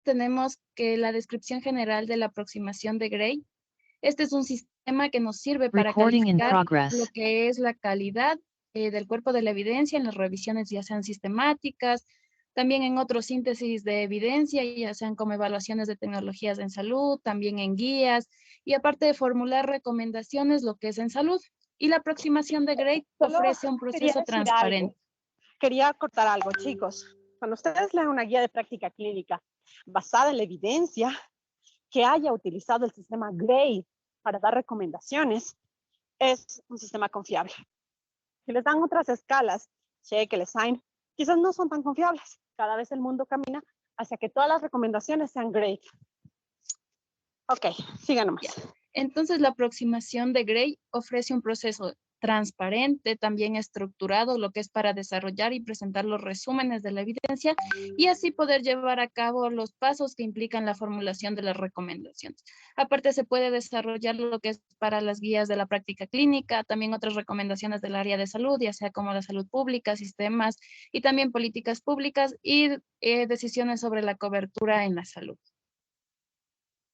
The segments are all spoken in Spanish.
tenemos que la descripción general de la aproximación de Gray. Este es un sistema que nos sirve para calificar lo que es la calidad del cuerpo de la evidencia en las revisiones, ya sean sistemáticas, también en otros síntesis de evidencia, ya sean como evaluaciones de tecnologías en salud, también en guías, y aparte de formular recomendaciones, lo que es en salud. Y la aproximación de Gray ofrece un proceso transparente. Quería cortar algo, chicos. Cuando ustedes lean una guía de práctica clínica basada en la evidencia, que haya utilizado el sistema Gray para dar recomendaciones, es un sistema confiable. Si les dan otras escalas, Shekel, Sign, quizás no son tan confiables. Cada vez el mundo camina hacia que todas las recomendaciones sean Gray. Ok, sigan nomás. Entonces, la aproximación de Gray ofrece un proceso transparente, también estructurado, lo que es para desarrollar y presentar los resúmenes de la evidencia y así poder llevar a cabo los pasos que implican la formulación de las recomendaciones. Aparte, se puede desarrollar lo que es para las guías de la práctica clínica, también otras recomendaciones del área de salud, ya sea como la salud pública, sistemas y también políticas públicas y decisiones sobre la cobertura en la salud.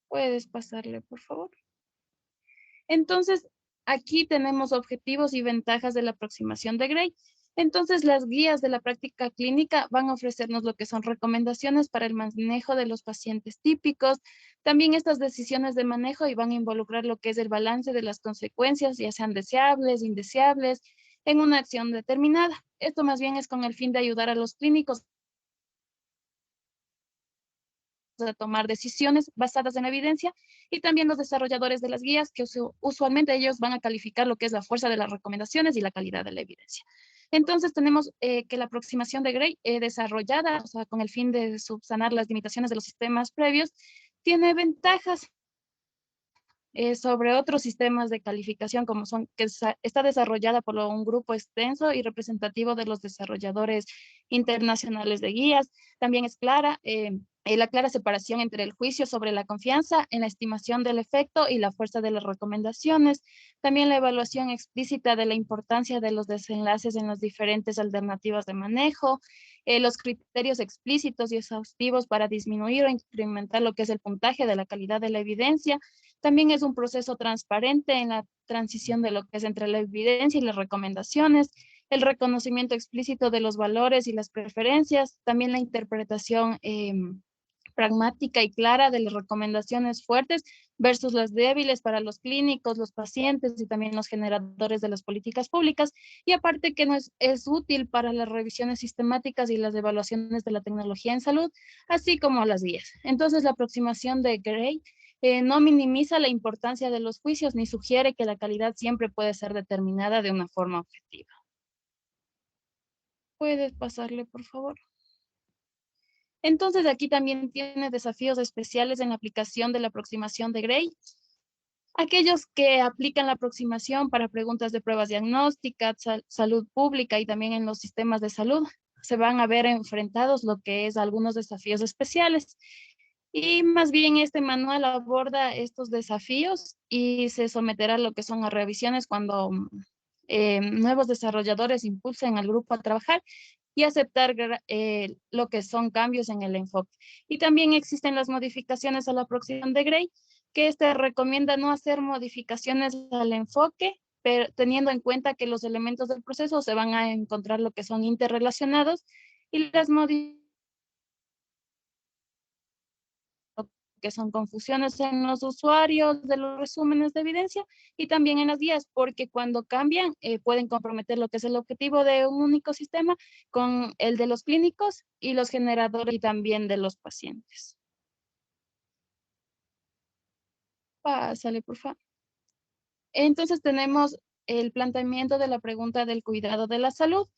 ¿Puedes pasarle, por favor? Entonces, aquí tenemos objetivos y ventajas de la aproximación de Gray. Entonces, las guías de la práctica clínica van a ofrecernos lo que son recomendaciones para el manejo de los pacientes típicos. También estas decisiones de manejo y van a involucrar lo que es el balance de las consecuencias, ya sean deseables, indeseables, en una acción determinada. Esto más bien es con el fin de ayudar a los clínicos a tomar decisiones basadas en evidencia y también los desarrolladores de las guías que usualmente ellos van a calificar lo que es la fuerza de las recomendaciones y la calidad de la evidencia. Entonces tenemos que la aproximación de Gray desarrollada, o sea, con el fin de subsanar las limitaciones de los sistemas previos, tiene ventajas sobre otros sistemas de calificación como son, que está desarrollada por un grupo extenso y representativo de los desarrolladores internacionales de guías. También es clara la clara separación entre el juicio sobre la confianza en la estimación del efecto y la fuerza de las recomendaciones. También la evaluación explícita de la importancia de los desenlaces en las diferentes alternativas de manejo, los criterios explícitos y exhaustivos para disminuir o incrementar lo que es el puntaje de la calidad de la evidencia. También es un proceso transparente en la transición de lo que es entre la evidencia y las recomendaciones, el reconocimiento explícito de los valores y las preferencias, también la interpretación pragmática y clara de las recomendaciones fuertes versus las débiles para los clínicos, los pacientes y también los generadores de las políticas públicas. Y aparte que es útil para las revisiones sistemáticas y las evaluaciones de la tecnología en salud, así como las guías. Entonces, la aproximación de Gray no minimiza la importancia de los juicios ni sugiere que la calidad siempre puede ser determinada de una forma objetiva. ¿Puedes pasarle, por favor? Entonces, aquí también tiene desafíos especiales en la aplicación de la aproximación de Gray. Aquellos que aplican la aproximación para preguntas de pruebas diagnósticas, salud pública y también en los sistemas de salud, se van a ver enfrentados lo que es algunos desafíos especiales. Y más bien este manual aborda estos desafíos y se someterá a lo que son a revisiones cuando nuevos desarrolladores impulsen al grupo a trabajar y aceptar lo que son cambios en el enfoque. Y también existen las modificaciones a la aproximación de Gray, que recomienda no hacer modificaciones al enfoque, pero teniendo en cuenta que los elementos del proceso se van a encontrar lo que son interrelacionados y las modificaciones que son confusiones en los usuarios de los resúmenes de evidencia y también en las guías, porque cuando cambian pueden comprometer lo que es el objetivo de un único sistema con el de los clínicos y los generadores y también de los pacientes. Pásale, por favor. Entonces tenemos el planteamiento de la pregunta del cuidado de la salud.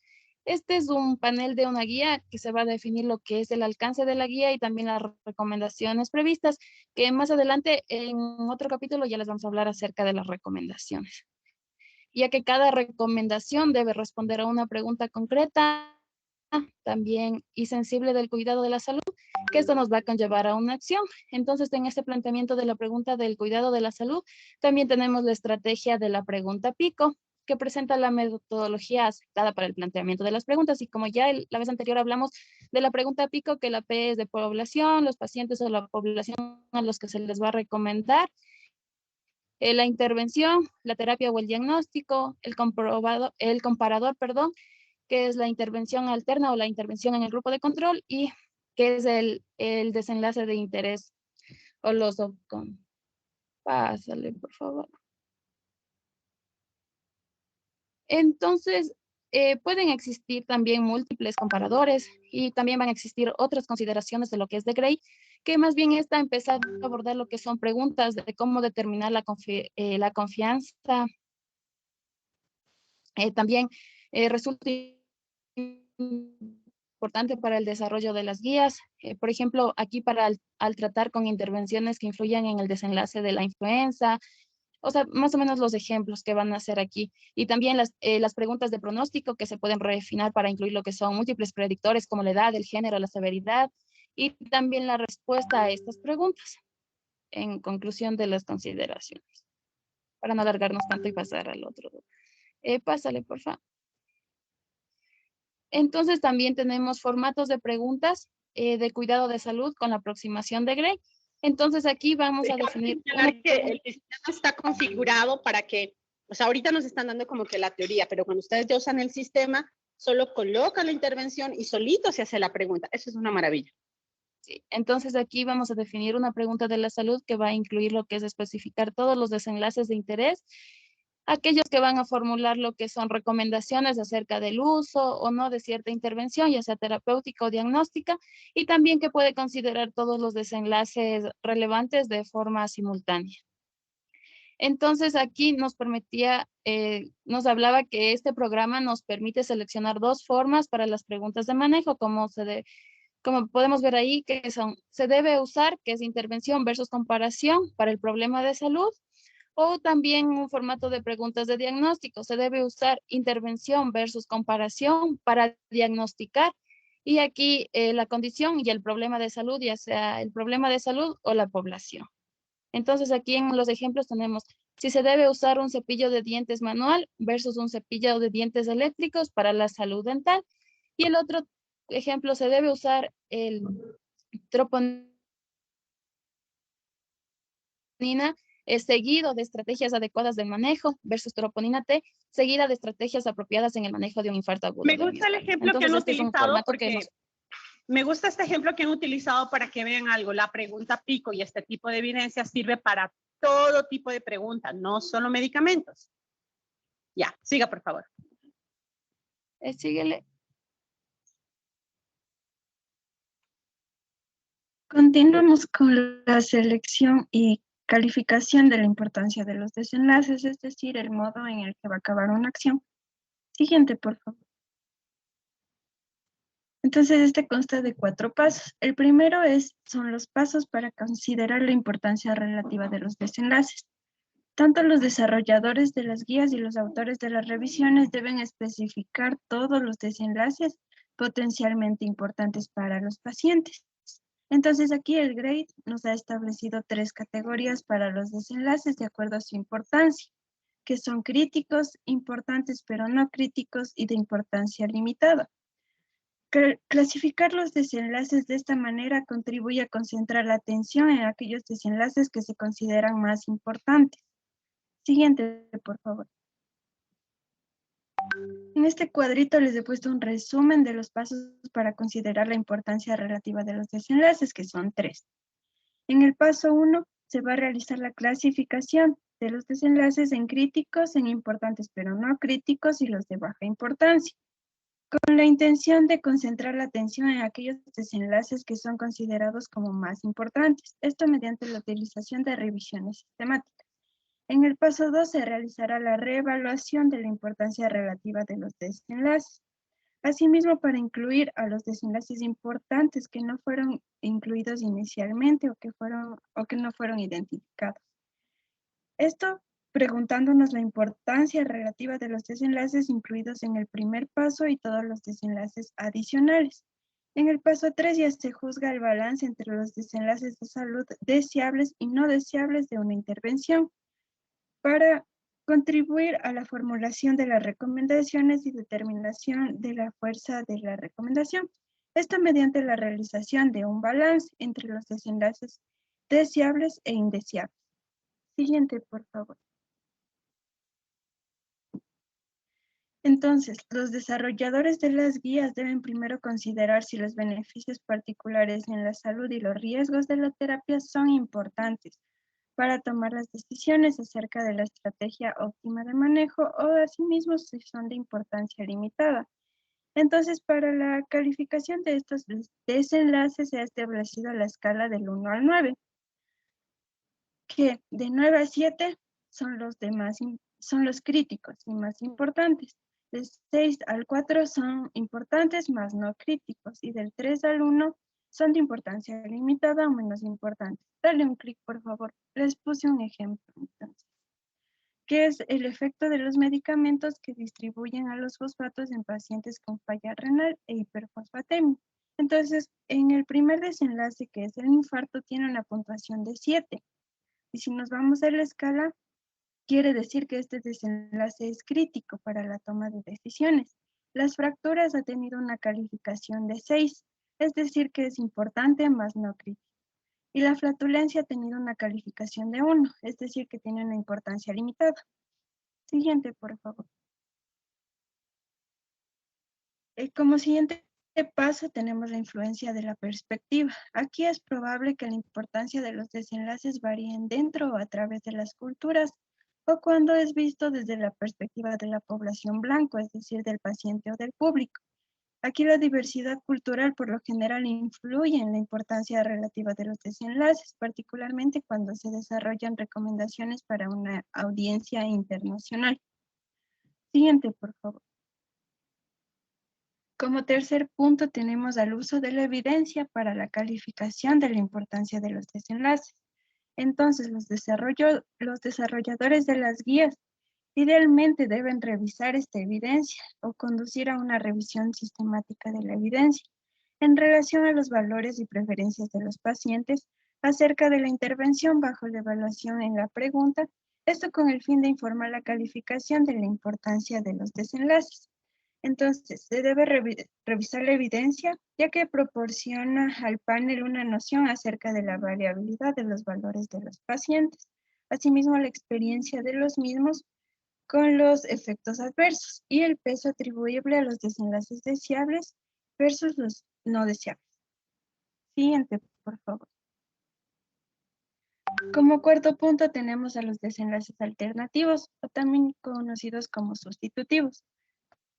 Este es un panel de una guía que se va a definir lo que es el alcance de la guía y también las recomendaciones previstas, que más adelante en otro capítulo ya les vamos a hablar acerca de las recomendaciones, ya que cada recomendación debe responder a una pregunta concreta también y sensible del cuidado de la salud, que esto nos va a conllevar a una acción. Entonces, en este planteamiento de la pregunta del cuidado de la salud, también tenemos la estrategia de la pregunta pico, que presenta la metodología aceptada para el planteamiento de las preguntas. Y como ya la vez anterior hablamos de la pregunta pico, que la P es de población, los pacientes o la población a los que se les va a recomendar, la intervención, la terapia o el diagnóstico, el comparador, perdón, que es la intervención alterna o la intervención en el grupo de control, y que es el desenlace de interés o los outcomes. Pásale, por favor. Entonces, pueden existir también múltiples comparadores y también van a existir otras consideraciones de lo que es de Gray, que más bien está empezando a abordar lo que son preguntas de cómo determinar la confianza. También resulta importante para el desarrollo de las guías. Por ejemplo, aquí al tratar con intervenciones que influyan en el desenlace de la influenza, o sea, más o menos los ejemplos que van a hacer aquí. Y también las preguntas de pronóstico que se pueden refinar para incluir lo que son múltiples predictores como la edad, el género, la severidad, y también la respuesta a estas preguntas en conclusión de las consideraciones, para no alargarnos tanto y pasar al otro. Pásale, por favor. Entonces también tenemos formatos de preguntas de cuidado de salud con la aproximación de Gray. Entonces aquí vamos a definir que el sistema está configurado para que, o sea, ahorita nos están dando como que la teoría, pero cuando ustedes ya usan el sistema, solo colocan la intervención y solito se hace la pregunta. Eso es una maravilla. Sí, entonces aquí vamos a definir una pregunta de la salud que va a incluir lo que es especificar todos los desenlaces de interés, aquellos que van a formular lo que son recomendaciones acerca del uso o no de cierta intervención, ya sea terapéutica o diagnóstica, y también que puede considerar todos los desenlaces relevantes de forma simultánea. Entonces aquí nos hablaba que este programa nos permite seleccionar dos formas para las preguntas de manejo, como podemos ver ahí, que se debe usar, que es intervención versus comparación para el problema de salud, o también un formato de preguntas de diagnóstico. Se debe usar intervención versus comparación para diagnosticar. Y aquí la condición y el problema de salud, ya sea el problema de salud o la población. Entonces aquí en los ejemplos tenemos si se debe usar un cepillo de dientes manual versus un cepillo de dientes eléctricos para la salud dental. Y el otro ejemplo, se debe usar el troponina seguido de estrategias adecuadas de manejo versus troponina T seguida de estrategias apropiadas en el manejo de un infarto agudo. Me gusta el ejemplo Entonces, que han este es un utilizado formato porque me gusta este ejemplo que han utilizado para que vean algo. La pregunta pico y este tipo de evidencia sirve para todo tipo de preguntas, no solo medicamentos. Ya, siga por favor. Síguele. Continuamos con la selección y calificación de la importancia de los desenlaces, es decir, el modo en el que va a acabar una acción. Siguiente, por favor. Entonces, este consta de 4 pasos. El primero son los pasos para considerar la importancia relativa de los desenlaces. Tanto los desarrolladores de las guías y los autores de las revisiones deben especificar todos los desenlaces potencialmente importantes para los pacientes. Entonces aquí el GRADE nos ha establecido 3 categorías para los desenlaces de acuerdo a su importancia, que son críticos, importantes pero no críticos y de importancia limitada. Clasificar los desenlaces de esta manera contribuye a concentrar la atención en aquellos desenlaces que se consideran más importantes. Siguiente, por favor. En este cuadrito les he puesto un resumen de los pasos para considerar la importancia relativa de los desenlaces, que son 3. En el paso 1 se va a realizar la clasificación de los desenlaces en críticos, en importantes pero no críticos y los de baja importancia, con la intención de concentrar la atención en aquellos desenlaces que son considerados como más importantes, esto mediante la utilización de revisiones sistemáticas. En el paso 2 se realizará la reevaluación de la importancia relativa de los desenlaces. Asimismo, para incluir a los desenlaces importantes que no fueron incluidos inicialmente o que no fueron identificados. Esto preguntándonos la importancia relativa de los desenlaces incluidos en el primer paso y todos los desenlaces adicionales. En el paso 3 ya se juzga el balance entre los desenlaces de salud deseables y no deseables de una intervención para Contribuir a la formulación de las recomendaciones y determinación de la fuerza de la recomendación. Esto mediante la realización de un balance entre los desenlaces deseables e indeseables. Siguiente, por favor. Entonces, los desarrolladores de las guías deben primero considerar si los beneficios particulares en la salud y los riesgos de la terapia son importantes para tomar las decisiones acerca de la estrategia óptima de manejo o asimismo si son de importancia limitada. Entonces, para la calificación de estos desenlaces se ha establecido la escala del 1 al 9, que de 9 a 7 son son los críticos y más importantes. De 6 al 4 son importantes, más no críticos. Y del 3 al 1 son de importancia limitada o menos importantes. Dale un clic, por favor. Les puse un ejemplo, entonces. ¿Qué es el efecto de los medicamentos que distribuyen a los fosfatos en pacientes con falla renal e hiperfosfatemia? Entonces, en el primer desenlace, que es el infarto, tiene una puntuación de 7. Y si nos vamos a la escala, quiere decir que este desenlace es crítico para la toma de decisiones. Las fracturas ha tenido una calificación de 6, es decir, que es importante más no crítico. Y la flatulencia ha tenido una calificación de 1, es decir, que tiene una importancia limitada. Siguiente, por favor. Como siguiente paso tenemos la influencia de la perspectiva. Aquí es probable que la importancia de los desenlaces varíen dentro o a través de las culturas o cuando es visto desde la perspectiva de la población blanco, es decir, del paciente o del público. Aquí la diversidad cultural por lo general influye en la importancia relativa de los desenlaces, particularmente cuando se desarrollan recomendaciones para una audiencia internacional. Siguiente, por favor. Como tercer punto tenemos al uso de la evidencia para la calificación de la importancia de los desenlaces. Entonces, los desarrolladores de las guías idealmente deben revisar esta evidencia o conducir a una revisión sistemática de la evidencia en relación a los valores y preferencias de los pacientes acerca de la intervención bajo la evaluación en la pregunta, esto con el fin de informar la calificación de la importancia de los desenlaces. Entonces, se debe revisar la evidencia, ya que proporciona al panel una noción acerca de la variabilidad de los valores de los pacientes, asimismo la experiencia de los mismos con los efectos adversos y el peso atribuible a los desenlaces deseables versus los no deseables. Siguiente, por favor. Como cuarto punto tenemos a los desenlaces alternativos, o también conocidos como sustitutivos.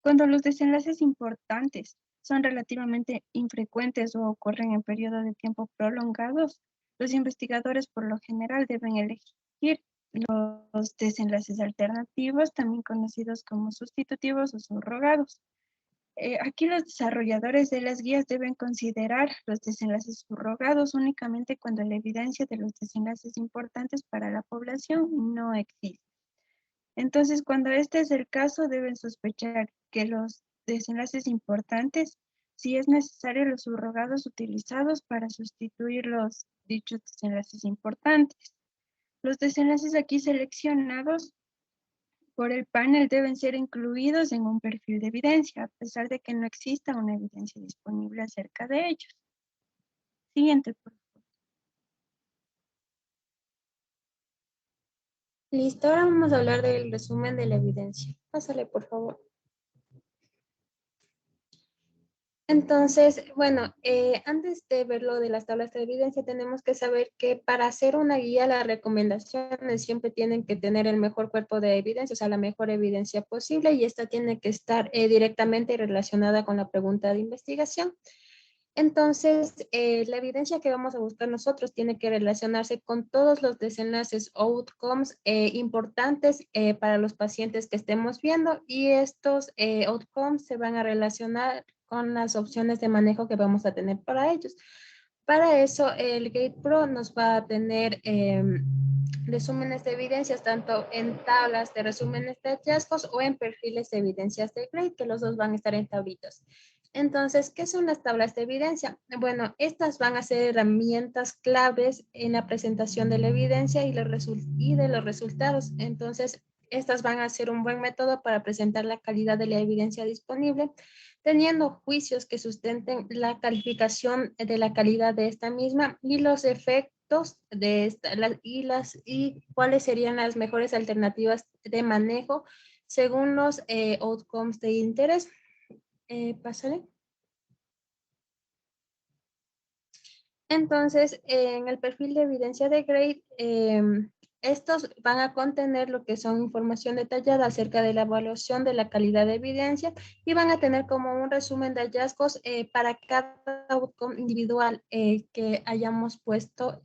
Cuando los desenlaces importantes son relativamente infrecuentes o ocurren en periodos de tiempo prolongados, los investigadores por lo general deben elegir los desenlaces alternativos, también conocidos como sustitutivos o subrogados. Aquí los desarrolladores de las guías deben considerar los desenlaces subrogados únicamente cuando la evidencia de los desenlaces importantes para la población no existe. Entonces, cuando este es el caso, deben sospechar que los desenlaces importantes, si es necesario, los subrogados utilizados para sustituir los dichos desenlaces importantes. Los desenlaces aquí seleccionados por el panel deben ser incluidos en un perfil de evidencia, a pesar de que no exista una evidencia disponible acerca de ellos. Siguiente, por favor. Listo, ahora vamos a hablar del resumen de la evidencia. Pásale, por favor. Entonces, bueno, antes de ver lo de las tablas de evidencia, tenemos que saber que para hacer una guía, las recomendaciones siempre tienen que tener el mejor cuerpo de evidencia, o sea, la mejor evidencia posible, y esta tiene que estar directamente relacionada con la pregunta de investigación. Entonces, la evidencia que vamos a buscar nosotros tiene que relacionarse con todos los desenlaces outcomes importantes para los pacientes que estemos viendo, y estos outcomes se van a relacionar con las opciones de manejo que vamos a tener para ellos. Para eso, el GatePro nos va a tener resúmenes de evidencias tanto en tablas de resúmenes de hallazgos o en perfiles de evidencias de Grade, que los dos van a estar en tablitas. Entonces, ¿qué son las tablas de evidencia? Bueno, estas van a ser herramientas claves en la presentación de la evidencia y de los resultados. Entonces, Estas van a ser un buen método para presentar la calidad de la evidencia disponible, teniendo juicios que sustenten la calificación de la calidad de esta misma y los efectos de esta, y cuáles serían las mejores alternativas de manejo según los outcomes de interés. Pásale. Entonces, en el perfil de evidencia de Grade, estos van a contener lo que son información detallada acerca de la evaluación de la calidad de evidencia y van a tener como un resumen de hallazgos para cada outcome individual que hayamos puesto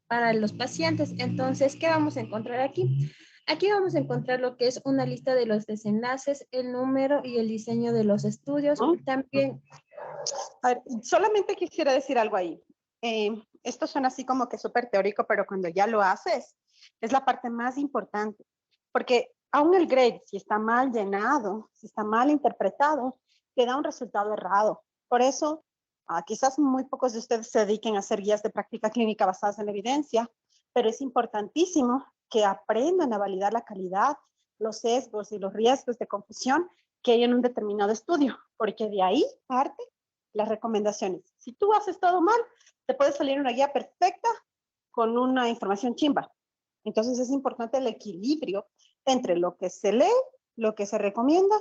para los pacientes. Entonces, ¿qué vamos a encontrar aquí? Aquí vamos a encontrar lo que es una lista de los desenlaces, el número y el diseño de los estudios. También. A ver, solamente quisiera decir algo ahí. Esto suena así como que súper teórico, pero cuando ya lo haces, es la parte más importante. Porque aún el grade, si está mal llenado, si está mal interpretado, te da un resultado errado. Por eso, quizás muy pocos de ustedes se dediquen a hacer guías de práctica clínica basadas en evidencia, pero es importantísimo que aprendan a validar la calidad, los sesgos y los riesgos de confusión que hay en un determinado estudio, porque de ahí parte las recomendaciones. Si tú haces todo mal, te puede salir una guía perfecta con una información chimba. Entonces es importante el equilibrio entre lo que se lee, lo que se recomienda,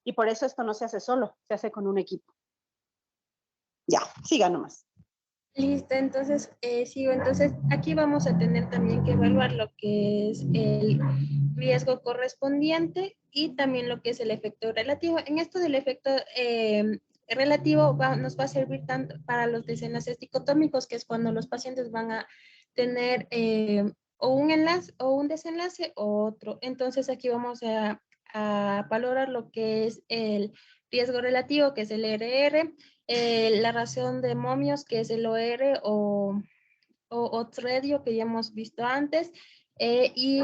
y por eso esto no se hace solo, se hace con un equipo. Ya, siga nomás. Listo, entonces sigo. Entonces aquí vamos a tener también que evaluar lo que es el riesgo correspondiente y también lo que es el efecto relativo. En esto del efecto relativo nos va a servir tanto para los desenlaces dicotómicos, que es cuando los pacientes van a tener o un enlace o un desenlace o otro. Entonces aquí vamos a valorar lo que es el riesgo relativo, que es el RR, la razón de momios, que es el OR o odds-ratio, que ya hemos visto antes, y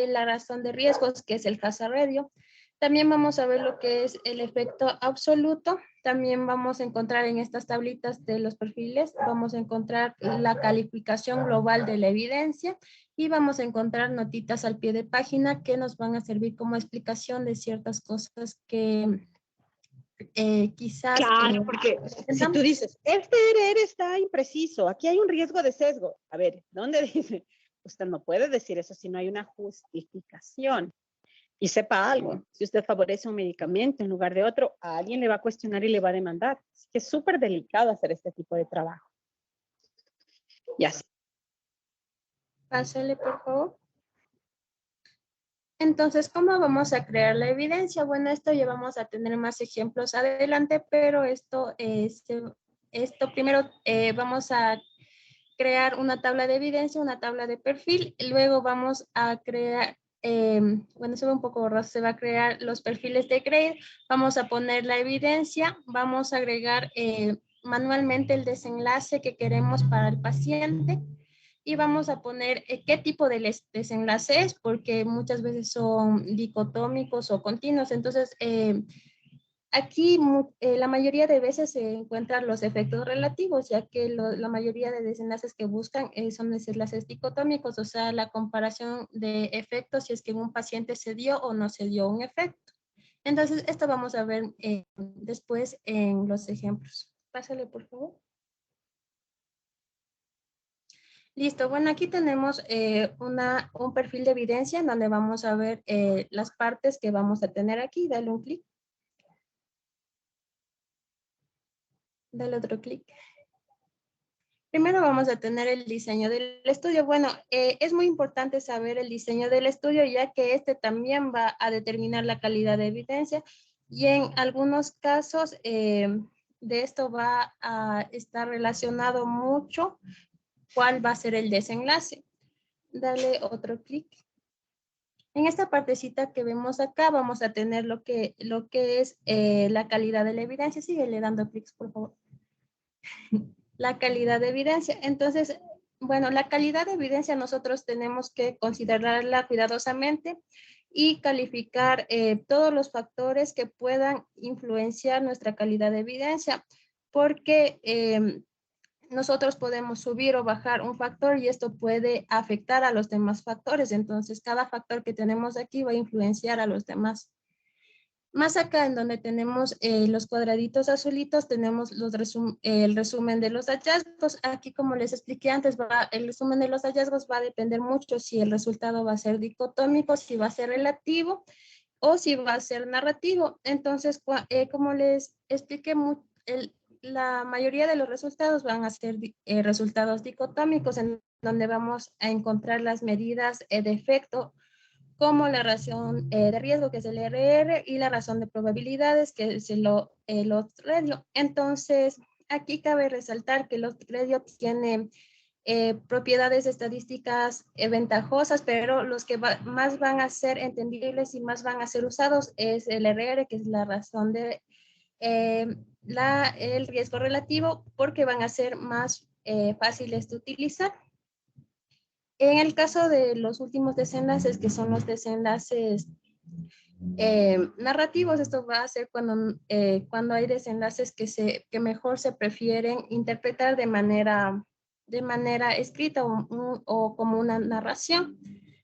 la razón de riesgos, que es el hazard ratio. También vamos a ver lo que es el efecto absoluto. También vamos a encontrar en estas tablitas de los perfiles, vamos a encontrar la calificación global de la evidencia y vamos a encontrar notitas al pie de página que nos van a servir como explicación de ciertas cosas que quizás... Claro, porque si tú dices, este RR está impreciso, aquí hay un riesgo de sesgo. A ver, ¿dónde dice? Usted no puede decir eso si no hay una justificación. Y sepa algo, si usted favorece un medicamento en lugar de otro, a alguien le va a cuestionar y le va a demandar. Así que es súper delicado hacer este tipo de trabajo. Ya sé. Pásale, por favor. Entonces, ¿cómo vamos a crear la evidencia? Bueno, esto ya vamos a tener más ejemplos adelante, pero esto primero vamos a crear una tabla de evidencia, una tabla de perfil, y luego vamos a crear, bueno, se ve un poco borroso, se va a crear los perfiles de grade, vamos a poner la evidencia, vamos a agregar manualmente el desenlace que queremos para el paciente, y vamos a poner qué tipo de desenlace es, porque muchas veces son dicotómicos o continuos. Entonces, aquí la mayoría de veces se encuentran los efectos relativos, ya que la mayoría de desenlaces que buscan son desenlaces dicotómicos, o sea, la comparación de efectos si es que en un paciente se dio o no se dio un efecto. Entonces, esto vamos a ver después en los ejemplos. Pásale, por favor. Listo, bueno, aquí tenemos un perfil de evidencia en donde vamos a ver las partes que vamos a tener aquí. Dale un clic. Dale otro clic. Primero vamos a tener el diseño del estudio. Bueno, es muy importante saber el diseño del estudio, ya que este también va a determinar la calidad de evidencia y en algunos casos de esto va a estar relacionado mucho cuál va a ser el desenlace. Dale otro clic. En esta partecita que vemos acá vamos a tener lo que es la calidad de la evidencia. Síguele dando clics, por favor. La calidad de evidencia. Entonces, bueno, la calidad de evidencia nosotros tenemos que considerarla cuidadosamente y calificar todos los factores que puedan influenciar nuestra calidad de evidencia, porque nosotros podemos subir o bajar un factor y esto puede afectar a los demás factores. Entonces, cada factor que tenemos aquí va a influenciar a los demás. Más acá en donde tenemos los cuadraditos azulitos, tenemos el resumen de los hallazgos. Aquí, como les expliqué antes, el resumen de los hallazgos va a depender mucho si el resultado va a ser dicotómico, si va a ser relativo o si va a ser narrativo. Entonces, como les expliqué, la mayoría de los resultados van a ser resultados dicotómicos, en donde vamos a encontrar las medidas de efecto, como la razón de riesgo, que es el RR, y la razón de probabilidades, que es el odds-ratio. Entonces, aquí cabe resaltar que el odds-ratio tiene propiedades estadísticas ventajosas, pero los que más van a ser entendibles y más van a ser usados es el RR, que es la razón de el riesgo relativo, porque van a ser más fáciles de utilizar. En el caso de los últimos desenlaces, que son los desenlaces narrativos, esto va a ser cuando hay desenlaces que mejor se prefieren interpretar de manera escrita o como una narración.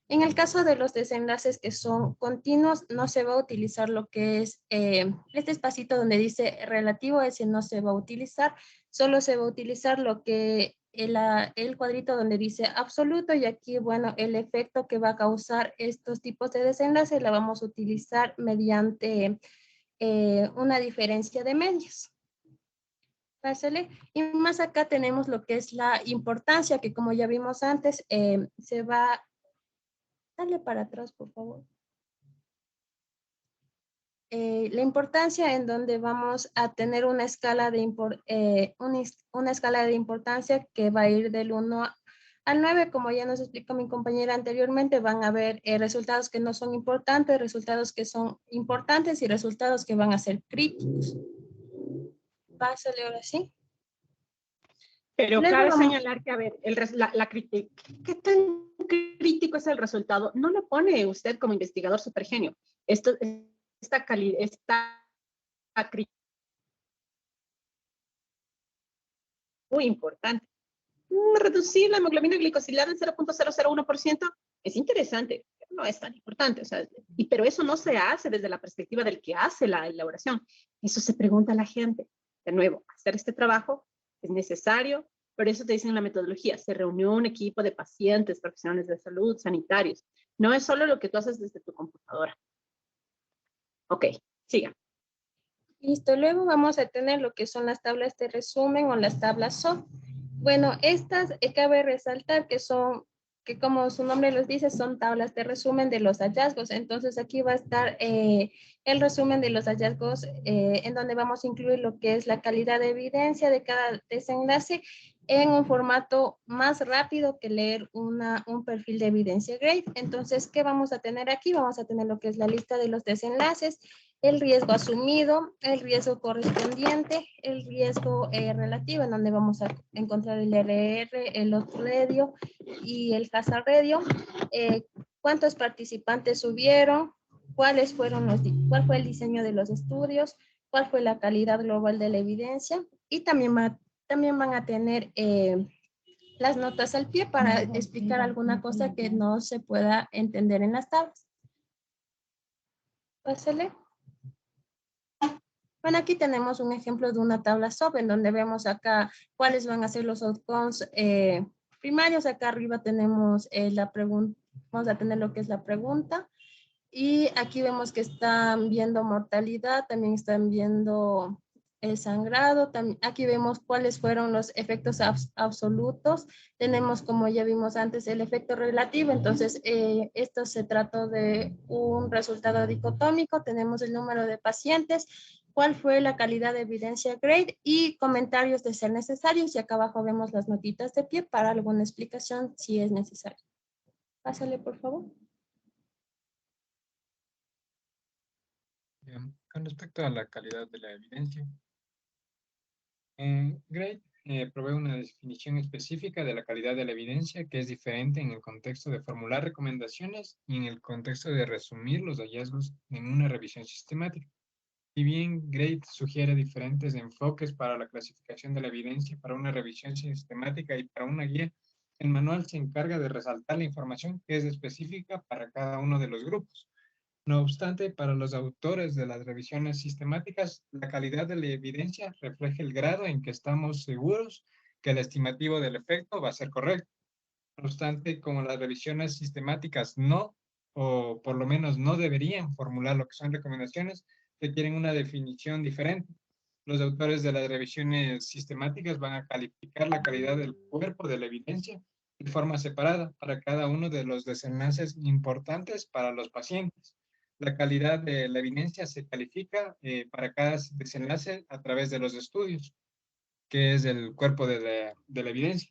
En el caso de los desenlaces que son continuos, no se va a utilizar lo que es este espacito donde dice relativo, ese no se va a utilizar, solo se va a utilizar lo que el cuadrito donde dice absoluto, y aquí, bueno, el efecto que va a causar estos tipos de desenlaces la vamos a utilizar mediante una diferencia de medios. Pásale. Y más acá tenemos lo que es la importancia, que como ya vimos antes, se va... Dale para atrás, por favor. La importancia, en donde vamos a tener una escala de importancia que va a ir del 1 al 9, como ya nos explicó mi compañera anteriormente. Van a haber resultados que no son importantes, resultados que son importantes y resultados que van a ser críticos. Pásale ahora sí. Pero Luego cabe vamos... señalar que, a ver, ¿qué tan crítico es el resultado? No lo pone usted como investigador supergenio. Esta calidad, muy importante. Reducir la hemoglobina glicosilada en 0.001% es interesante, pero no es tan importante. O sea, pero eso no se hace desde la perspectiva del que hace la elaboración. Eso se pregunta a la gente. De nuevo, hacer este trabajo es necesario, pero eso te dicen en la metodología. Se reunió un equipo de pacientes, profesionales de salud, sanitarios. No es solo lo que tú haces desde tu computadora. Ok, siga. Listo, luego vamos a tener lo que son las tablas de resumen o las tablas SOP. Bueno, estas cabe resaltar que como su nombre los dice, son tablas de resumen de los hallazgos. Entonces aquí va a estar el resumen de los hallazgos, en donde vamos a incluir lo que es la calidad de evidencia de cada desenlace en un formato más rápido que leer un perfil de evidencia GRADE. Entonces, ¿qué vamos a tener aquí? Vamos a tener lo que es la lista de los desenlaces, el riesgo asumido, el riesgo correspondiente, el riesgo relativo, en donde vamos a encontrar el RR, el odds-ratio y el hazard-ratio, cuántos participantes hubieron, cuál fue el diseño de los estudios, cuál fue la calidad global de la evidencia, y también van a tener las notas al pie para explicar alguna cosa que no se pueda entender en las tablas. Pásale. Bueno, aquí tenemos un ejemplo de una tabla SOP en donde vemos acá cuáles van a ser los outcomes primarios. Acá arriba tenemos la pregunta, vamos a tener lo que es la pregunta. Y aquí vemos que están viendo mortalidad, también están viendo el sangrado. Aquí vemos cuáles fueron los efectos absolutos. Tenemos, como ya vimos antes, el efecto relativo. Entonces, esto se trató de un resultado dicotómico. Tenemos el número de pacientes, cuál fue la calidad de evidencia GRADE y comentarios de ser necesarios. Y acá abajo vemos las notitas de pie para alguna explicación si es necesario. Pásale, por favor. Bien. Con respecto a la calidad de la evidencia, GRADE provee una definición específica de la calidad de la evidencia que es diferente en el contexto de formular recomendaciones y en el contexto de resumir los hallazgos en una revisión sistemática. Si bien GRADE sugiere diferentes enfoques para la clasificación de la evidencia, para una revisión sistemática y para una guía, el manual se encarga de resaltar la información que es específica para cada uno de los grupos. No obstante, para los autores de las revisiones sistemáticas, la calidad de la evidencia refleja el grado en que estamos seguros que el estimativo del efecto va a ser correcto. No obstante, como las revisiones sistemáticas no, o por lo menos no deberían formular lo que son recomendaciones, requieren una definición diferente. Los autores de las revisiones sistemáticas van a calificar la calidad del cuerpo de la evidencia de forma separada para cada uno de los desenlaces importantes para los pacientes. La calidad de la evidencia se califica para cada desenlace a través de los estudios, que es el cuerpo de la evidencia.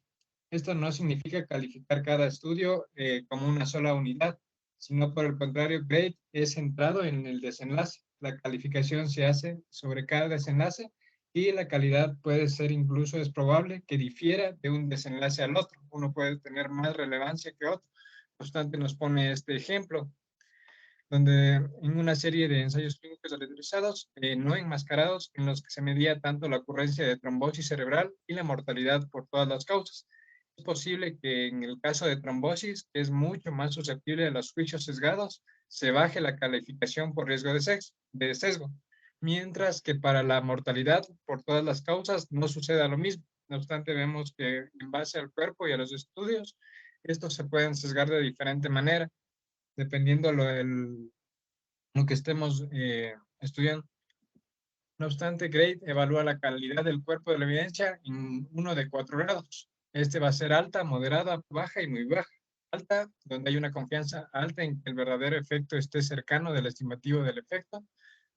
Esto no significa calificar cada estudio como una sola unidad, sino por el contrario, GRADE es centrado en el desenlace. La calificación se hace sobre cada desenlace y la calidad puede ser, incluso es probable que difiera de un desenlace al otro. Uno puede tener más relevancia que otro. No obstante, nos pone este ejemplo, donde en una serie de ensayos clínicos aleatorizados, no enmascarados, en los que se medía tanto la ocurrencia de trombosis cerebral y la mortalidad por todas las causas. Es posible que en el caso de trombosis, que es mucho más susceptible a los juicios sesgados, se baje la calificación por riesgo de sesgo, mientras que para la mortalidad por todas las causas no suceda lo mismo. No obstante, vemos que en base al cuerpo y a los estudios, estos se pueden sesgar de diferente manera, dependiendo lo que estemos estudiando. No obstante, GRADE evalúa la calidad del cuerpo de la evidencia en uno de 4 grados. Este va a ser alta, moderada, baja y muy baja. Alta, donde hay una confianza alta en que el verdadero efecto esté cercano del estimativo del efecto.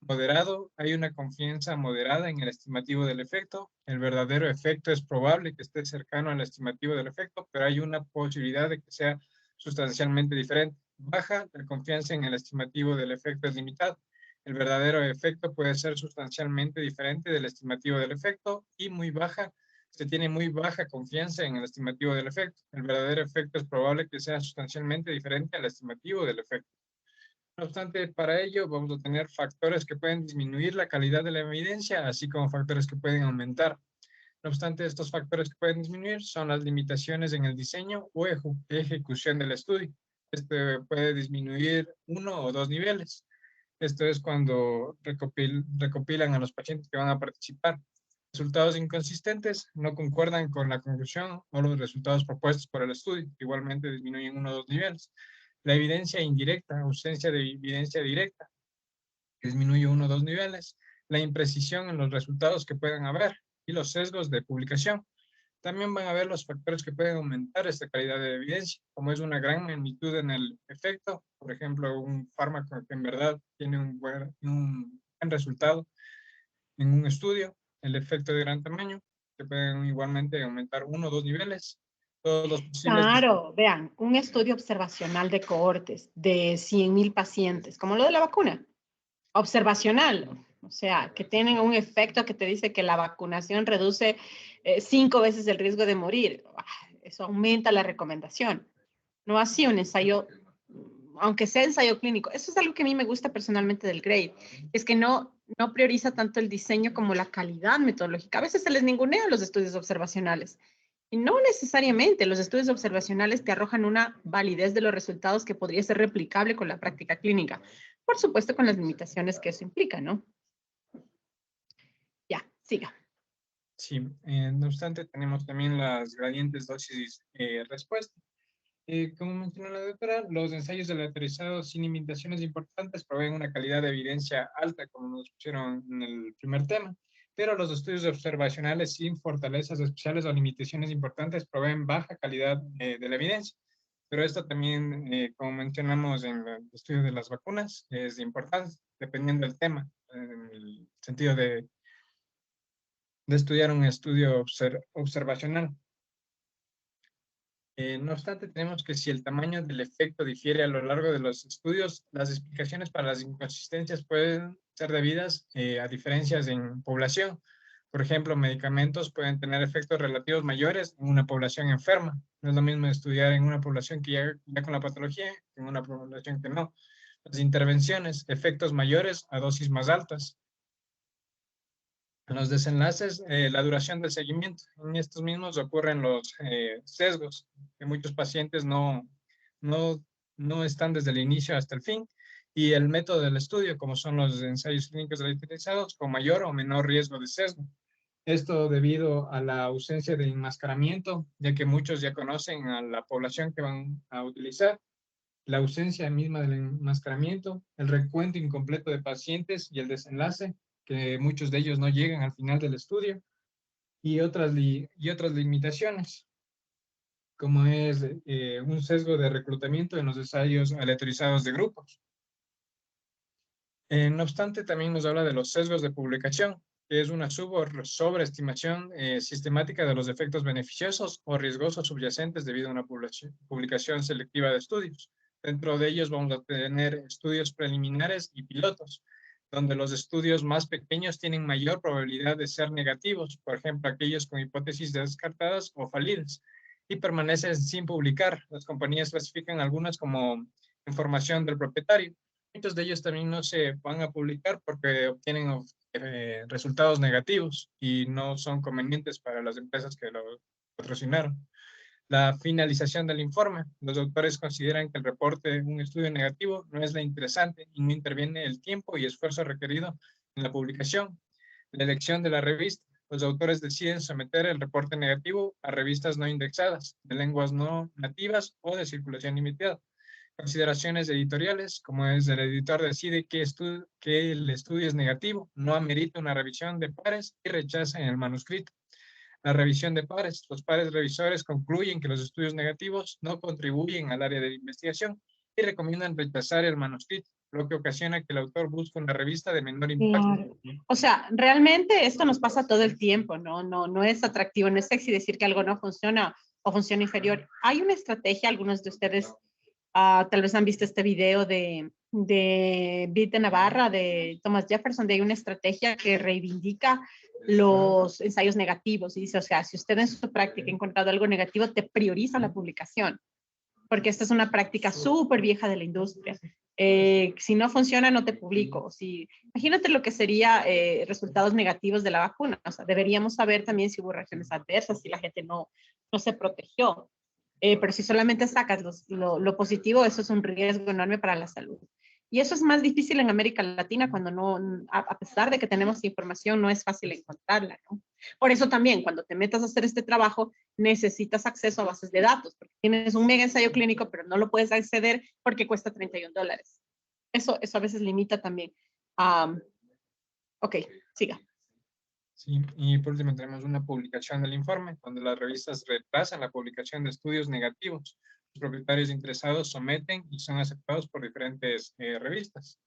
Moderado, hay una confianza moderada en el estimativo del efecto. El verdadero efecto es probable que esté cercano al estimativo del efecto, pero hay una posibilidad de que sea sustancialmente diferente. Baja, la confianza en el estimativo del efecto es limitada. El verdadero efecto puede ser sustancialmente diferente del estimativo del efecto, y muy baja, se tiene muy baja confianza en el estimativo del efecto. El verdadero efecto es probable que sea sustancialmente diferente al estimativo del efecto. No obstante, para ello vamos a tener factores que pueden disminuir la calidad de la evidencia, así como factores que pueden aumentar. No obstante, estos factores que pueden disminuir son las limitaciones en el diseño o ejecución del estudio. Este puede disminuir 1 o 2 niveles. Esto es cuando recopilan a los pacientes que van a participar. Resultados inconsistentes no concuerdan con la conclusión o los resultados propuestos por el estudio. Igualmente disminuyen 1 o 2 niveles. La evidencia indirecta, ausencia de evidencia directa, disminuye 1 o 2 niveles. La imprecisión en los resultados que puedan haber y los sesgos de publicación. También van a ver los factores que pueden aumentar esta calidad de evidencia, como es una gran magnitud en el efecto, por ejemplo, un fármaco que en verdad tiene un buen resultado en un estudio, el efecto de gran tamaño, que pueden igualmente aumentar 1 o 2 niveles. Todos los posibles... Claro, vean, un estudio observacional de cohortes de 100.000 pacientes, como lo de la vacuna, observacional, o sea, que tienen un efecto que te dice que la vacunación reduce 5 veces el riesgo de morir. Eso aumenta la recomendación. No así un ensayo, aunque sea ensayo clínico. Eso es algo que a mí me gusta personalmente del GRADE, es que no prioriza tanto el diseño como la calidad metodológica. A veces se les ningunea los estudios observacionales. Y no necesariamente los estudios observacionales te arrojan una validez de los resultados que podría ser replicable con la práctica clínica. Por supuesto, con las limitaciones que eso implica, ¿no? Ya, siga. Sí, no obstante, tenemos también las gradientes dosis-respuesta. Como mencionó la doctora, los ensayos aleatorizados sin limitaciones importantes proveen una calidad de evidencia alta, como nos pusieron en el primer tema, pero los estudios observacionales sin fortalezas especiales o limitaciones importantes proveen baja calidad de la evidencia. Pero esto también, como mencionamos en el estudio de las vacunas, es importante, dependiendo del tema, en el sentido de estudiar un estudio observacional. No obstante, tenemos que si el tamaño del efecto difiere a lo largo de los estudios, las explicaciones para las inconsistencias pueden ser debidas a diferencias en población. Por ejemplo, medicamentos pueden tener efectos relativos mayores en una población enferma. No es lo mismo estudiar en una población que ya con la patología que en una población que no. Las intervenciones, efectos mayores a dosis más altas. En los desenlaces, la duración del seguimiento. En estos mismos ocurren los sesgos, que muchos pacientes no están desde el inicio hasta el fin, y el método del estudio, como son los ensayos clínicos utilizados, con mayor o menor riesgo de sesgo. Esto debido a la ausencia de enmascaramiento, ya que muchos ya conocen a la población que van a utilizar, la ausencia misma del enmascaramiento, el recuento incompleto de pacientes y el desenlace, que muchos de ellos no llegan al final del estudio, y otras limitaciones, como es un sesgo de reclutamiento en los ensayos aleatorizados de grupos. No obstante, también nos habla de los sesgos de publicación, que es una sobreestimación sistemática de los efectos beneficiosos o riesgosos subyacentes debido a una publicación selectiva de estudios. Dentro de ellos vamos a tener estudios preliminares y pilotos, donde los estudios más pequeños tienen mayor probabilidad de ser negativos, por ejemplo, aquellos con hipótesis descartadas o falidas, y permanecen sin publicar. Las compañías clasifican algunas como información del propietario. Muchos de ellos también no se van a publicar porque obtienen resultados negativos y no son convenientes para las empresas que lo patrocinaron. La finalización del informe. Los autores consideran que el reporte de un estudio negativo no es la interesante y no interviene el tiempo y esfuerzo requerido en la publicación. La elección de la revista. Los autores deciden someter el reporte negativo a revistas no indexadas, de lenguas no nativas o de circulación limitada. Consideraciones editoriales, como es el editor decide que el estudio es negativo, no amerita una revisión de pares y rechaza el manuscrito. La revisión de pares. Los pares revisores concluyen que los estudios negativos no contribuyen al área de investigación y recomiendan rechazar el manuscrito, lo que ocasiona que el autor busque una revista de menor impacto. Claro. O sea, realmente esto nos pasa todo el tiempo, ¿no? No es atractivo, no es sexy decir que algo no funciona o funciona inferior. Hay una estrategia, algunos de ustedes tal vez han visto este video de Beat de Navarra, de Thomas Jefferson, de hay una estrategia que reivindica los ensayos negativos y dice, o sea, si usted en su práctica ha encontrado algo negativo, te prioriza la publicación, porque esta es una práctica súper vieja de la industria. Si no funciona, no te publico. Imagínate lo que sería resultados negativos de la vacuna. O sea, deberíamos saber también si hubo reacciones adversas, si la gente no se protegió. Pero si solamente sacas lo positivo, eso es un riesgo enorme para la salud. Y eso es más difícil en América Latina cuando a pesar de que tenemos información, no es fácil encontrarla, ¿no? Por eso también, cuando te metas a hacer este trabajo, necesitas acceso a bases de datos, porque tienes un mega ensayo clínico, pero no lo puedes acceder porque cuesta $31. Eso a veces limita también. Ok, siga. Sí, y por último tenemos una publicación del informe, donde las revistas retrasan la publicación de estudios negativos. Los propietarios interesados someten y son aceptados por diferentes revistas.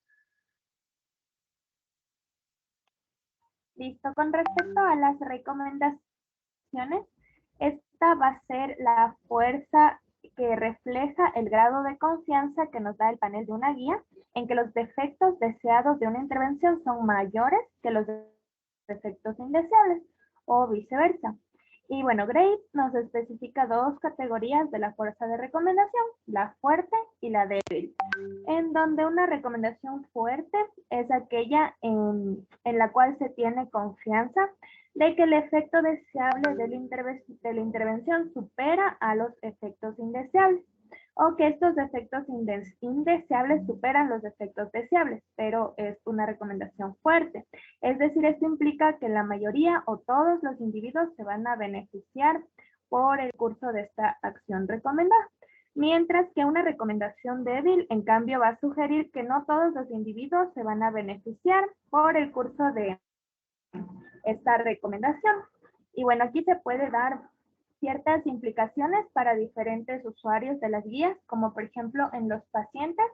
Listo, con respecto a las recomendaciones, esta va a ser la fuerza que refleja el grado de confianza que nos da el panel de una guía en que los defectos deseados de una intervención son mayores que los defectos indeseables o viceversa. Y bueno, Graves nos especifica dos categorías de la fuerza de recomendación, la fuerte y la débil, en donde una recomendación fuerte es aquella en la cual se tiene confianza de que el efecto deseable de la intervención supera a los efectos indeseables, o que estos efectos indeseables superan los efectos deseables, pero es una recomendación fuerte. Es decir, esto implica que la mayoría o todos los individuos se van a beneficiar por el curso de esta acción recomendada. Mientras que una recomendación débil, en cambio, va a sugerir que no todos los individuos se van a beneficiar por el curso de esta recomendación. Y bueno, aquí se puede dar ciertas implicaciones para diferentes usuarios de las guías, como por ejemplo en los pacientes,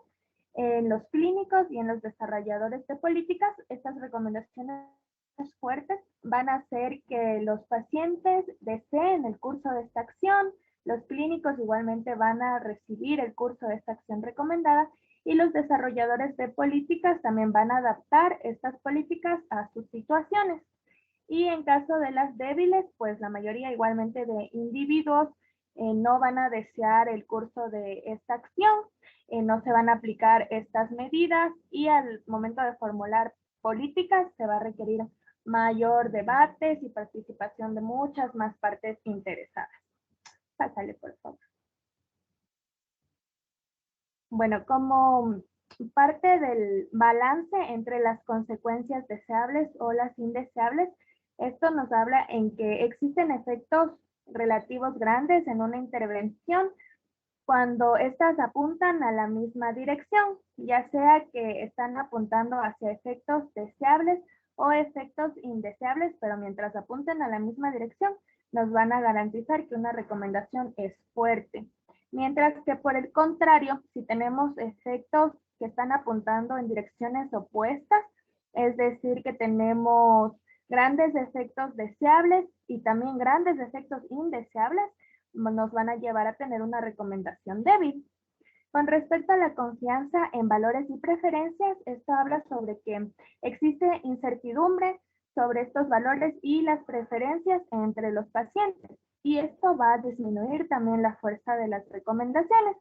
en los clínicos y en los desarrolladores de políticas. Estas recomendaciones fuertes van a hacer que los pacientes deseen el curso de esta acción, los clínicos igualmente van a recibir el curso de esta acción recomendada y los desarrolladores de políticas también van a adaptar estas políticas a sus situaciones. Y en caso de las débiles, pues la mayoría igualmente de individuos no van a desear el curso de esta acción, no se van a aplicar estas medidas y al momento de formular políticas se va a requerir mayor debates y participación de muchas más partes interesadas. Pásale, por favor. Bueno, como parte del balance entre las consecuencias deseables o las indeseables, esto nos habla en que existen efectos relativos grandes en una intervención cuando estas apuntan a la misma dirección, ya sea que están apuntando hacia efectos deseables o efectos indeseables, pero mientras apunten a la misma dirección, nos van a garantizar que una recomendación es fuerte. Mientras que por el contrario, si tenemos efectos que están apuntando en direcciones opuestas, es decir, que tenemos grandes efectos deseables y también grandes efectos indeseables, nos van a llevar a tener una recomendación débil. Con respecto a la confianza en valores y preferencias, esto habla sobre que existe incertidumbre sobre estos valores y las preferencias entre los pacientes, y esto va a disminuir también la fuerza de las recomendaciones.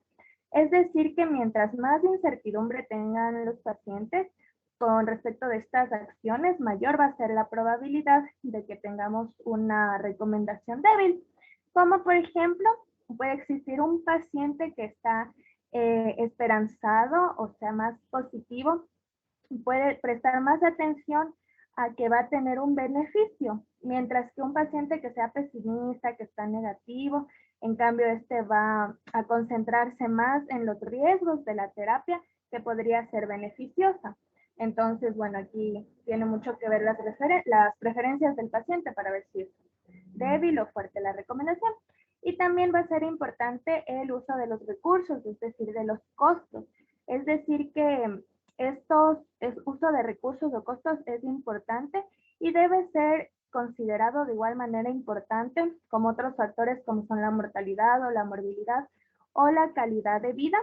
Es decir, que mientras más incertidumbre tengan los pacientes con respecto de estas acciones, mayor va a ser la probabilidad de que tengamos una recomendación débil. Como por ejemplo, puede existir un paciente que está esperanzado, o sea, más positivo, puede prestar más atención a que va a tener un beneficio, mientras que un paciente que sea pesimista, que está negativo, en cambio este va a concentrarse más en los riesgos de la terapia que podría ser beneficiosa. Entonces, bueno, aquí tiene mucho que ver las preferencias del paciente para ver si es débil o fuerte la recomendación. Y también va a ser importante el uso de los recursos, es decir, de los costos. Es decir, que uso de recursos o costos es importante y debe ser considerado de igual manera importante como otros factores como son la mortalidad o la morbilidad o la calidad de vida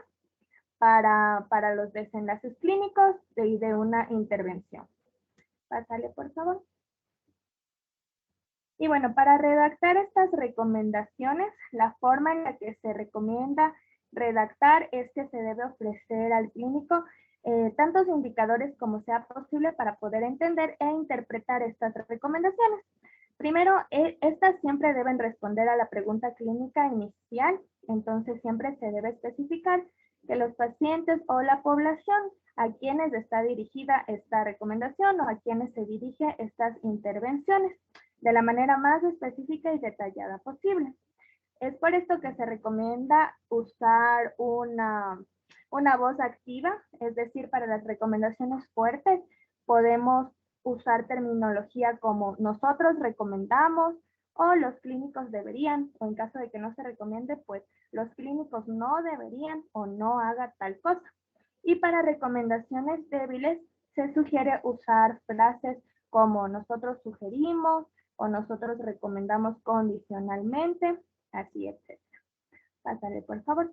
para los desenlaces clínicos de una intervención. Pásale, por favor. Y bueno, para redactar estas recomendaciones, la forma en la que se recomienda redactar es que se debe ofrecer al clínico tantos indicadores como sea posible para poder entender e interpretar estas recomendaciones. Primero, estas siempre deben responder a la pregunta clínica inicial, entonces siempre se debe especificar que los pacientes o la población a quienes está dirigida esta recomendación o a quienes se dirige estas intervenciones de la manera más específica y detallada posible. Es por esto que se recomienda usar una voz activa, es decir, para las recomendaciones fuertes podemos usar terminología como nosotros recomendamos o los clínicos deberían, o en caso de que no se recomiende, pues los clínicos no deberían o no haga tal cosa. Y para recomendaciones débiles se sugiere usar frases como nosotros sugerimos o nosotros recomendamos condicionalmente, así, etc. Pásale, por favor.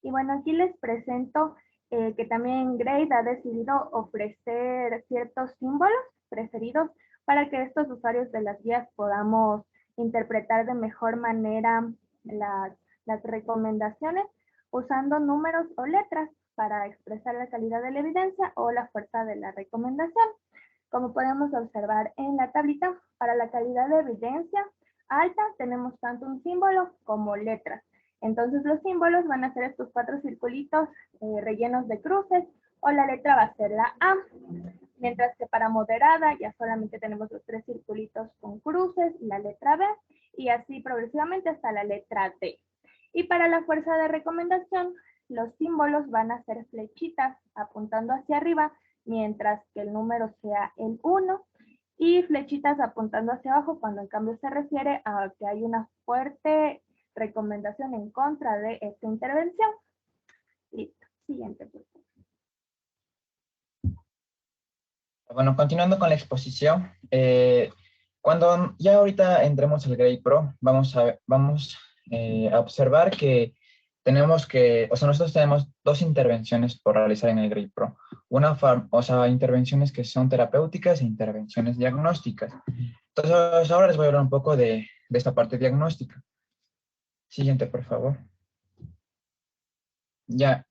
Y bueno, aquí les presento que también Grade ha decidido ofrecer ciertos símbolos preferidos para que estos usuarios de las guías podamos interpretar de mejor manera las recomendaciones usando números o letras para expresar la calidad de la evidencia o la fuerza de la recomendación. Como podemos observar en la tablita, para la calidad de evidencia alta tenemos tanto un símbolo como letras. Entonces los símbolos van a ser estos 4 circulitos rellenos de cruces o la letra va a ser la A. Mientras que para moderada ya solamente tenemos los 3 circulitos con cruces y la letra B y así progresivamente hasta la letra D. Y para la fuerza de recomendación, los símbolos van a ser flechitas apuntando hacia arriba, mientras que el número sea el 1, y flechitas apuntando hacia abajo cuando en cambio se refiere a que hay una fuerte recomendación en contra de esta intervención. Listo. Siguiente, por favor. Bueno, continuando con la exposición, cuando ya ahorita entremos al Grade Pro, vamos a observar que nosotros tenemos 2 intervenciones por realizar en el Grade Pro. Intervenciones que son terapéuticas e intervenciones diagnósticas. Entonces, ahora les voy a hablar un poco de esta parte diagnóstica. Siguiente, por favor. Ya.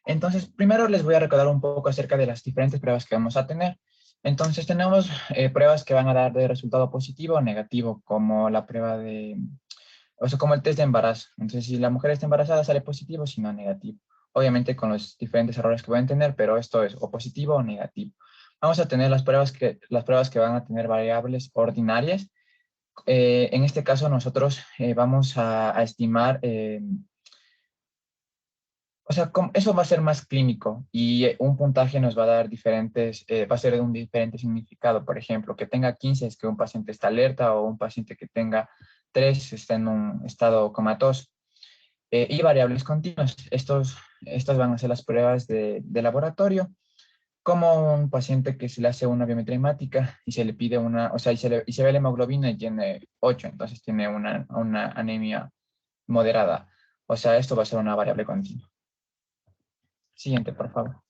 Entonces, primero les voy a recordar un poco acerca de las diferentes pruebas que vamos a tener. Entonces tenemos pruebas que van a dar de resultado positivo o negativo, como la prueba de, o sea, como el test de embarazo. Entonces, si la mujer está embarazada, sale positivo, si no negativo. Obviamente con los diferentes errores que pueden tener, pero esto es o positivo o negativo. Vamos a tener las pruebas que van a tener variables ordinarias. En este caso, nosotros vamos a estimar, o sea, eso va a ser más clínico y un puntaje nos va a dar diferentes, va a ser de un diferente significado. Por ejemplo, que tenga 15 es que un paciente está alerta, o un paciente que tenga 3 está en un estado comatoso. Y variables continuas. Estas van a ser las pruebas de laboratorio, como un paciente que se le hace una biometría hemática y se le pide una, o sea, y se ve la hemoglobina y tiene 8, entonces tiene una anemia moderada. O sea, esto va a ser una variable continua. Siguiente, por favor.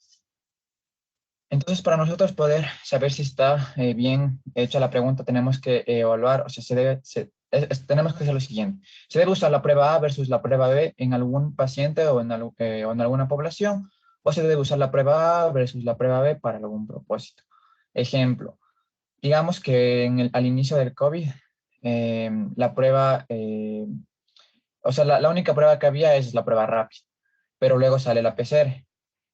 Entonces, para nosotros poder saber si está bien hecha la pregunta, tenemos que evaluar, o sea, tenemos que hacer lo siguiente. Se debe usar la prueba A versus la prueba B en algún paciente o en alguna población, o se debe usar la prueba A versus la prueba B para algún propósito. Ejemplo, digamos que al inicio del COVID, la prueba, o sea, la única prueba que había es la prueba rápida, pero luego sale la PCR.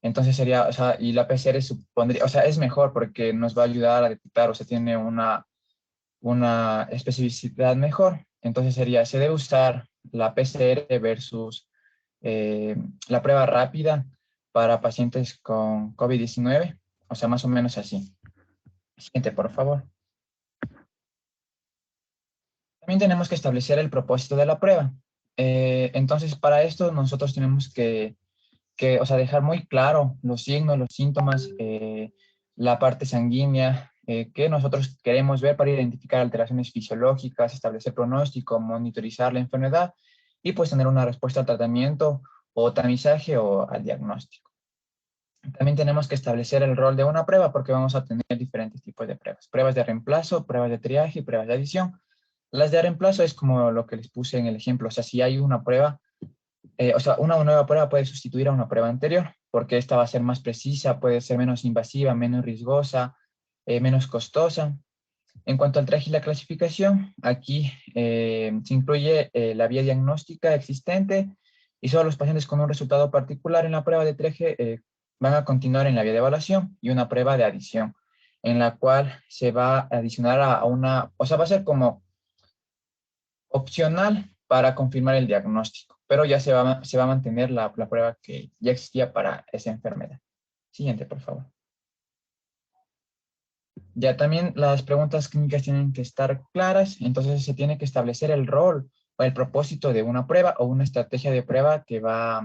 Entonces sería, o sea, y la PCR supondría, o sea, es mejor porque nos va a ayudar a detectar, o sea, tiene una especificidad mejor. Entonces sería, se debe usar la PCR versus la prueba rápida para pacientes con COVID-19, o sea, más o menos así. Siguiente, por favor. También tenemos que establecer el propósito de la prueba. Entonces, para esto nosotros tenemos que, o sea, dejar muy claro los signos, los síntomas, la parte sanguínea, que nosotros queremos ver para identificar alteraciones fisiológicas, establecer pronóstico, monitorizar la enfermedad y pues tener una respuesta al tratamiento o tamizaje o al diagnóstico. También tenemos que establecer el rol de una prueba porque vamos a tener diferentes tipos de pruebas. Pruebas de reemplazo, pruebas de triaje y pruebas de adición. Las de reemplazo es como lo que les puse en el ejemplo. O sea, si hay una prueba, o sea, una nueva prueba puede sustituir a una prueba anterior porque esta va a ser más precisa, puede ser menos invasiva, menos riesgosa, menos costosa. En cuanto al triaje y la clasificación, aquí se incluye la vía diagnóstica existente y solo los pacientes con un resultado particular en la prueba de triaje van a continuar en la vía de evaluación y una prueba de adición, en la cual se va a adicionar a una, o sea, va a ser como opcional para confirmar el diagnóstico, pero ya se va a mantener la prueba que ya existía para esa enfermedad. Siguiente, por favor. Ya también las preguntas clínicas tienen que estar claras, entonces se tiene que establecer el rol o el propósito de una prueba o una estrategia de prueba que va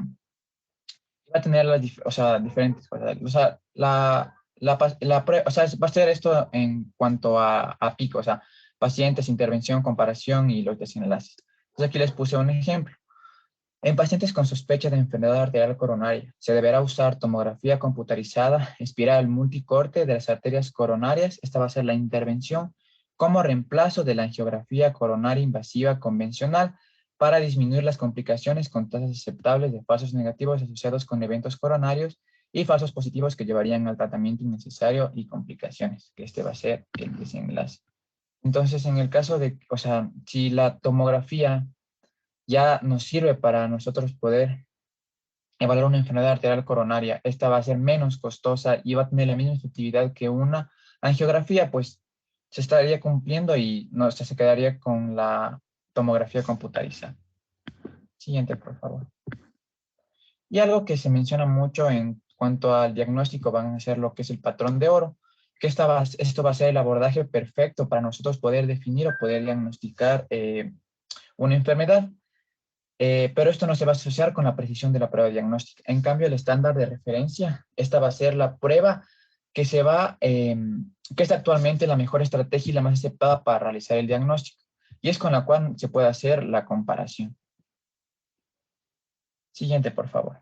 a tener o sea, diferentes cosas. O sea, o sea, va a ser esto en cuanto a pico, o sea, pacientes, intervención, comparación y los desenlaces. Entonces aquí les puse un ejemplo. En pacientes con sospecha de enfermedad arterial coronaria, se deberá usar tomografía computarizada, espiral multicorte de las arterias coronarias. Esta va a ser la intervención como reemplazo de la angiografía coronaria invasiva convencional para disminuir las complicaciones con tasas aceptables de falsos negativos asociados con eventos coronarios y falsos positivos que llevarían al tratamiento innecesario y complicaciones, que este va a ser el desenlace. Entonces, en el caso de, o sea, si la tomografía ya nos sirve para nosotros poder evaluar una enfermedad arterial coronaria, esta va a ser menos costosa y va a tener la misma efectividad que una angiografía, pues se estaría cumpliendo y no se quedaría con la tomografía computarizada. Siguiente, por favor. Y algo que se menciona mucho en cuanto al diagnóstico van a ser lo que es el patrón de oro, que esto va a ser el abordaje perfecto para nosotros poder definir o poder diagnosticar una enfermedad. Pero esto no se va a asociar con la precisión de la prueba diagnóstica. En cambio, el estándar de referencia, esta va a ser la prueba que que es actualmente la mejor estrategia y la más aceptada para realizar el diagnóstico. Y es con la cual se puede hacer la comparación. Siguiente, por favor.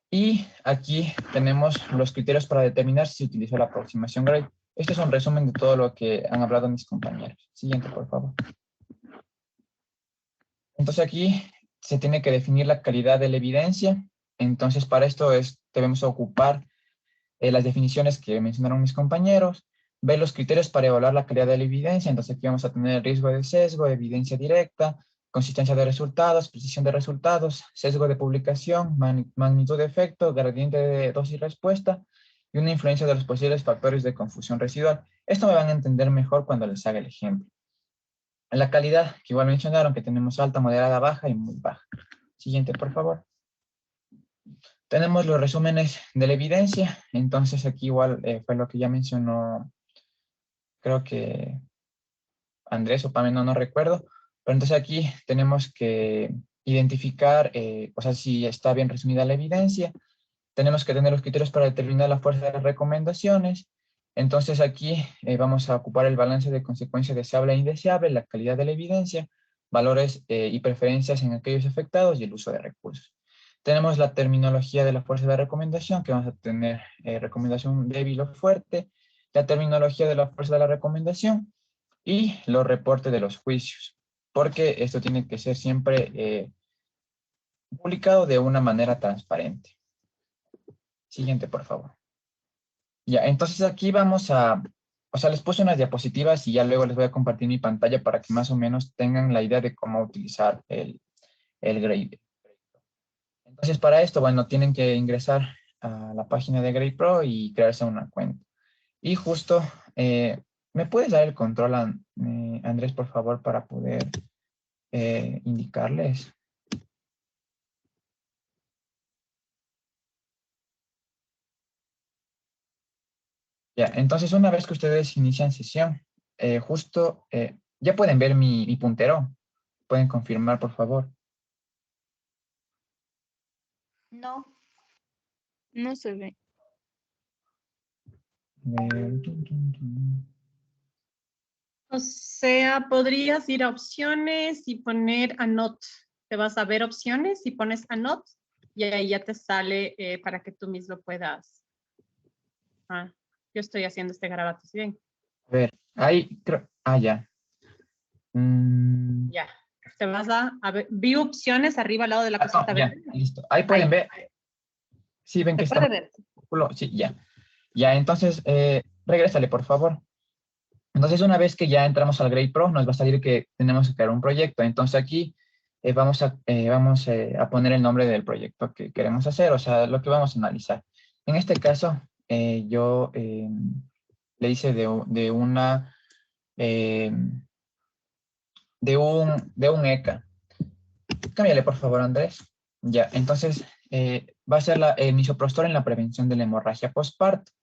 Y aquí tenemos los criterios para determinar si se utilizó la aproximación Gray. Este es un resumen de todo lo que han hablado mis compañeros. Siguiente, por favor. Entonces aquí se tiene que definir la calidad de la evidencia. Entonces, para esto debemos ocupar las definiciones que mencionaron mis compañeros. ver los criterios para evaluar la calidad de la evidencia. Entonces aquí vamos a tener el riesgo de sesgo, evidencia directa, consistencia de resultados, precisión de resultados, sesgo de publicación, magnitud de efecto, gradiente de dosis-respuesta y una influencia de los posibles factores de confusión residual. Esto me van a entender mejor cuando les haga el ejemplo. La calidad, que igual mencionaron que tenemos alta, moderada, baja y muy baja. Siguiente, por favor. Tenemos los resúmenes de la evidencia. Entonces aquí igual fue lo que ya mencionó, creo que Andrés o Pamela, no recuerdo. Pero entonces aquí tenemos que identificar, o sea, si está bien resumida la evidencia. Tenemos que tener los criterios para determinar la fuerza de las recomendaciones. Entonces aquí vamos a ocupar el balance de consecuencia deseable e indeseable, la calidad de la evidencia, valores y preferencias en aquellos afectados y el uso de recursos. Tenemos la terminología de la fuerza de recomendación, que vamos a tener recomendación débil o fuerte, la terminología de la fuerza de la recomendación y los reportes de los juicios, porque esto tiene que ser siempre publicado de una manera transparente. Siguiente, por favor. Ya, entonces aquí vamos a, o sea, les puse unas diapositivas y ya luego les voy a compartir mi pantalla para que más o menos tengan la idea de cómo utilizar el Grade. Entonces para esto, bueno, tienen que ingresar a la página de Grade Pro y crearse una cuenta. Y justo, ¿me puedes dar el control, Andrés, por favor, para poder indicarles? Ya, entonces una vez que ustedes inician sesión, ya pueden ver mi puntero. ¿Pueden confirmar, por favor? No, no se ve. O sea, podrías ir a opciones y poner Anot. Te vas a ver opciones y pones Anot y ahí ya te sale para que tú mismo puedas. Yo estoy haciendo este garabato, ¿sí ven? A ver, ahí creo. Ya. Ya. Te vas a ver, vi opciones arriba al lado de la cosita ya, verde. listo. Ahí pueden ver. Sí, ven que está. Ver. Sí, ya. Ya, entonces, regrésale, por favor. Entonces, una vez que ya entramos al Grade Pro, nos va a salir que tenemos que crear un proyecto. Entonces, aquí vamos a poner el nombre del proyecto que queremos hacer, o sea, lo que vamos a analizar. En este caso, yo le hice de un ECA. Cámbiale, por favor, Andrés. Ya, entonces, va a ser el misoprostol en la prevención de la hemorragia postparto.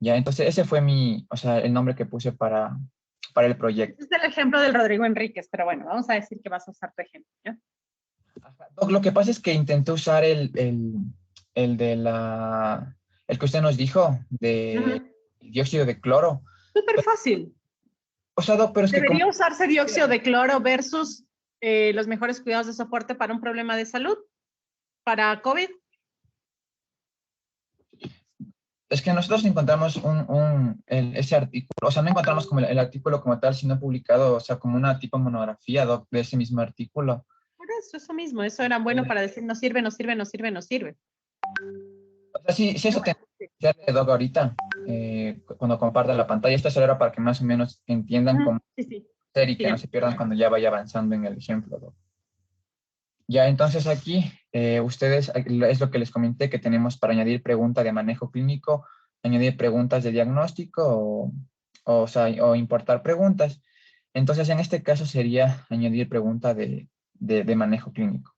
Ya, entonces ese fue el nombre que puse para el proyecto. Este es el ejemplo del Rodrigo Enríquez, pero bueno, vamos a decir que vas a usar tu ejemplo, ¿ya? Lo que pasa es que intenté usar el que usted nos dijo, de dióxido de cloro. Súper fácil. O sea, Doc, pero es ¿Debería usarse dióxido de cloro versus los mejores cuidados de soporte para un problema de salud? ¿Para COVID? Es que nosotros encontramos ese artículo, o sea, no encontramos como el artículo como tal, sino publicado, o sea, como una tipo monografía, Doc, de ese mismo artículo. Por eso mismo, eso era bueno para decir no sirve. O sea, sí, eso te Doc ahorita, cuando comparta la pantalla. Esto solo era para que más o menos entiendan cómo hacer y que no se pierdan cuando ya vaya avanzando en el ejemplo, Doc. Ya, entonces aquí, ustedes, es lo que les comenté, que tenemos para añadir pregunta de manejo clínico, añadir preguntas de diagnóstico o importar preguntas. Entonces, en este caso sería añadir pregunta de manejo clínico.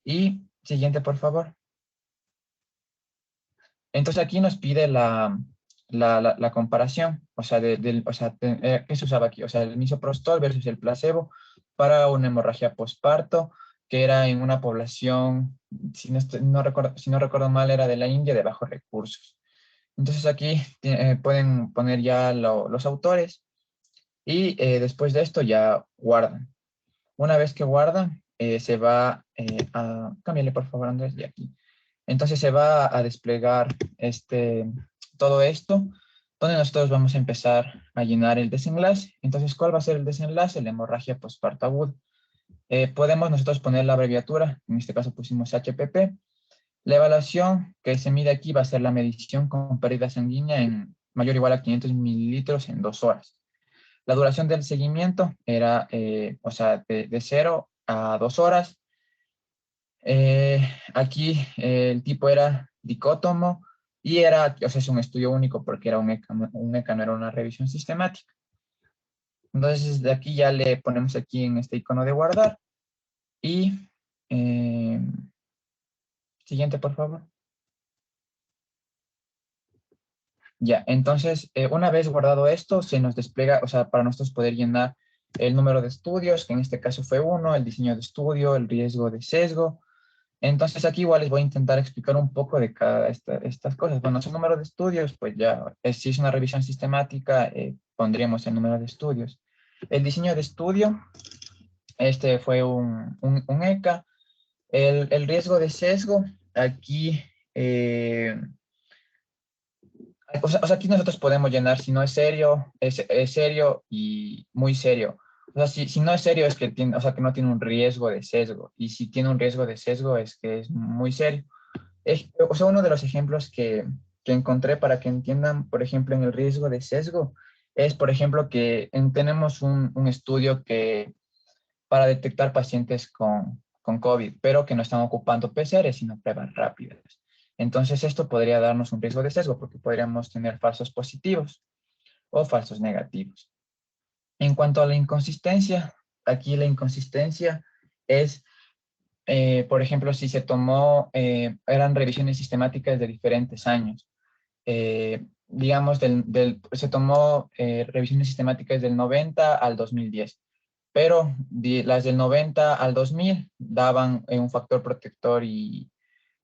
Y siguiente, por favor. Entonces aquí nos pide la comparación, o sea, ¿qué se usaba aquí? O sea, el misoprostol versus el placebo para una hemorragia postparto, que era en una población, si no recuerdo mal, era de la India, de bajos recursos. Entonces aquí pueden poner ya los autores y después de esto ya guardan. Una vez que guardan, se va a... Cámbiale, por favor, Andrés, de aquí. Entonces se va a desplegar todo esto, donde nosotros vamos a empezar a llenar el desenlace. Entonces, ¿cuál va a ser el desenlace? La hemorragia postparto aguda. Podemos nosotros poner la abreviatura, en este caso pusimos HPP. La evaluación que se mide aquí va a ser la medición con pérdida sanguínea mayor o igual a 500 mililitros en 2 horas. La duración del seguimiento era, o sea, de 0 a 2 horas. Aquí el tipo era dicótomo y era, o sea, es un estudio único porque era un ECA, no era una revisión sistemática. Entonces, de aquí ya le ponemos aquí en este icono de guardar y siguiente, por favor. Ya, entonces, una vez guardado esto, se nos despliega, o sea, para nosotros poder llenar el número de estudios, que en este caso fue 1, el diseño de estudio, el riesgo de sesgo. Entonces, aquí igual les voy a intentar explicar un poco de cada estas cosas. Bueno, su número de estudios, pues ya, si es una revisión sistemática, pondríamos el número de estudios. El diseño de estudio, este fue un ECA. El riesgo de sesgo, aquí... o sea, aquí nosotros podemos llenar si no es serio, es serio y muy serio. O sea, si no es serio es que tiene, o sea, que no tiene un riesgo de sesgo. Y si tiene un riesgo de sesgo es que es muy serio. O sea, uno de los ejemplos que encontré para que entiendan, por ejemplo, en el riesgo de sesgo, es, por ejemplo, que tenemos un estudio que para detectar pacientes con COVID, pero que no están ocupando PCR, sino pruebas rápidas. Entonces, esto podría darnos un riesgo de sesgo porque podríamos tener falsos positivos o falsos negativos. En cuanto a la inconsistencia, aquí la inconsistencia es, por ejemplo, si se tomó, eran revisiones sistemáticas de diferentes años. Digamos, se tomó revisiones sistemáticas del 90 al 2010, pero las del 90 al 2000 daban un factor protector y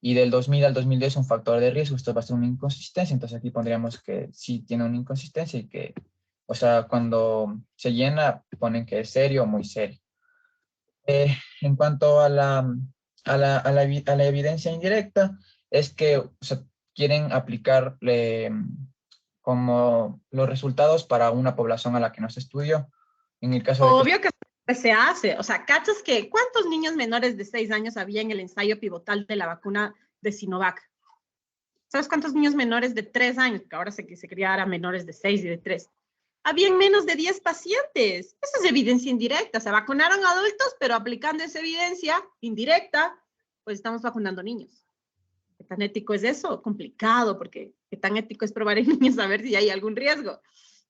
del 2000 al 2010 un factor de riesgo. Esto va a ser una inconsistencia, entonces aquí pondríamos que sí tiene una inconsistencia y que, o sea, cuando se llena ponen que es serio o muy serio. En cuanto a la evidencia indirecta, es que, o sea, quieren aplicar como los resultados para una población a la que no se estudió. En el caso de que Obvio que se hace. O sea, ¿cachas que cuántos niños menores de 6 años había en el ensayo pivotal de la vacuna de Sinovac? ¿Sabes cuántos niños menores de 3 años? Que ahora se quería dar a menores de 6 y de 3. Habían menos de 10 pacientes. Eso es evidencia indirecta. Se vacunaron adultos, pero aplicando esa evidencia indirecta, pues estamos vacunando niños. ¿Qué tan ético es eso? Complicado, porque ¿qué tan ético es probar en niños a ver si hay algún riesgo?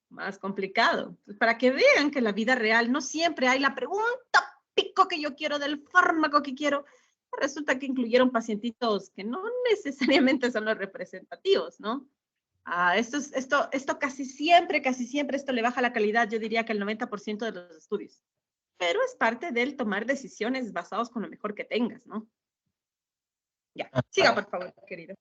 Más complicado. Pues para que vean que en la vida real no siempre hay la pregunta pico que yo quiero del fármaco que quiero. Resulta que incluyeron pacientitos que no necesariamente son los representativos, ¿no? Esto casi siempre, esto le baja la calidad, yo diría que el 90% de los estudios. Pero es parte del tomar decisiones basados con lo mejor que tengas, ¿no? Ya, siga por favor, querido.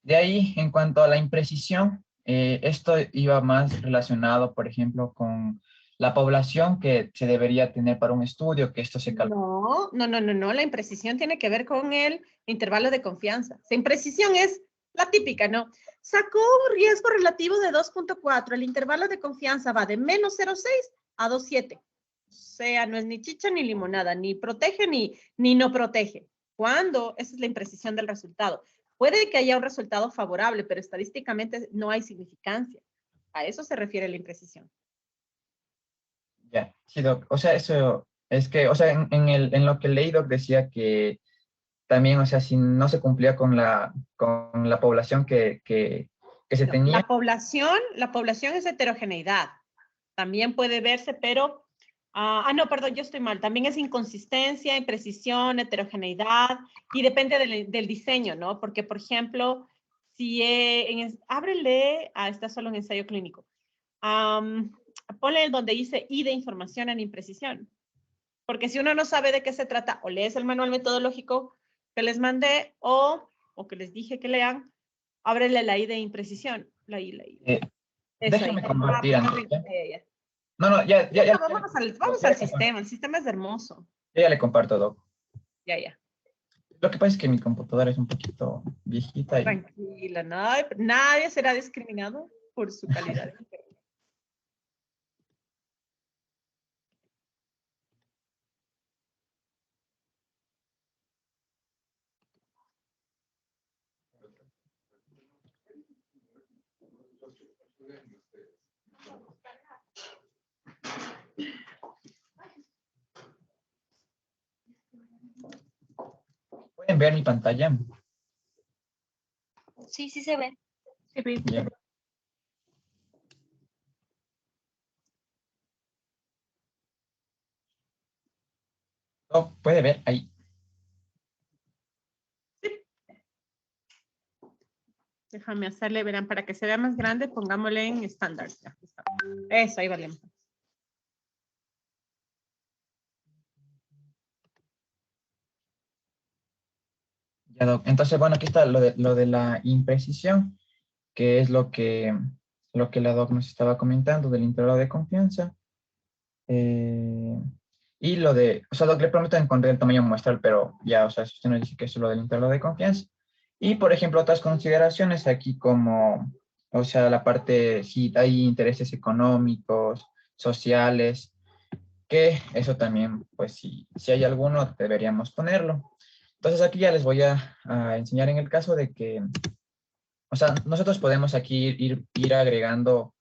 De ahí, en cuanto a la imprecisión, esto iba más relacionado, por ejemplo, con la población que se debería tener para un estudio, que esto se calcula. No, la imprecisión tiene que ver con el intervalo de confianza. La imprecisión es la típica, ¿no? Sacó un riesgo relativo de 2.4, el intervalo de confianza va de menos 0.6 a 2.7. O sea, no es ni chicha ni limonada, ni protege ni no protege. ¿Cuándo? Esa es la imprecisión del resultado. Puede que haya un resultado favorable, pero estadísticamente no hay significancia. A eso se refiere la imprecisión. Ya, sí, Doc. O sea, eso es que, o sea, en lo que leí, Doc, decía que también, o sea, si no se cumplía con la población que se tenía. La población es heterogeneidad. También puede verse, pero, no, perdón, yo estoy mal. También es inconsistencia, imprecisión, heterogeneidad, y depende del diseño, ¿no? Porque, por ejemplo, si ábrele, está solo un ensayo clínico. Ponle donde dice I de información en imprecisión. Porque si uno no sabe de qué se trata, o lees el manual metodológico que les mandé, o que les dije que lean, ábrele la I de imprecisión. La I. Déjame Ahí. compartir, Andrés, ¿ya? Ya. No, ya. Vamos al sistema. El sistema es hermoso. Ya le comparto, Doc. Ya. Lo que pasa es que mi computadora es un poquito viejita y Tranquila, nadie será discriminado por su calidad de internet. ¿Pueden ver mi pantalla? Sí, sí se ve. Bien. Oh, puede ver ahí. Déjame hacerle, verán, para que se vea más grande, pongámosle en estándar. Eso, ahí vale. Ya, Doc. Entonces, bueno, aquí está lo de la imprecisión, que es lo que la doc nos estaba comentando del intervalo de confianza. Y lo de, o sea, doc, le prometo encontrar el tamaño muestral, pero ya, o sea, si usted nos dice que es lo del intervalo de confianza. Y, por ejemplo, otras consideraciones aquí como, o sea, la parte, si hay intereses económicos, sociales, que eso también, pues, si hay alguno, deberíamos ponerlo. Entonces, aquí ya les voy a enseñar en el caso de que, o sea, nosotros podemos aquí ir agregando,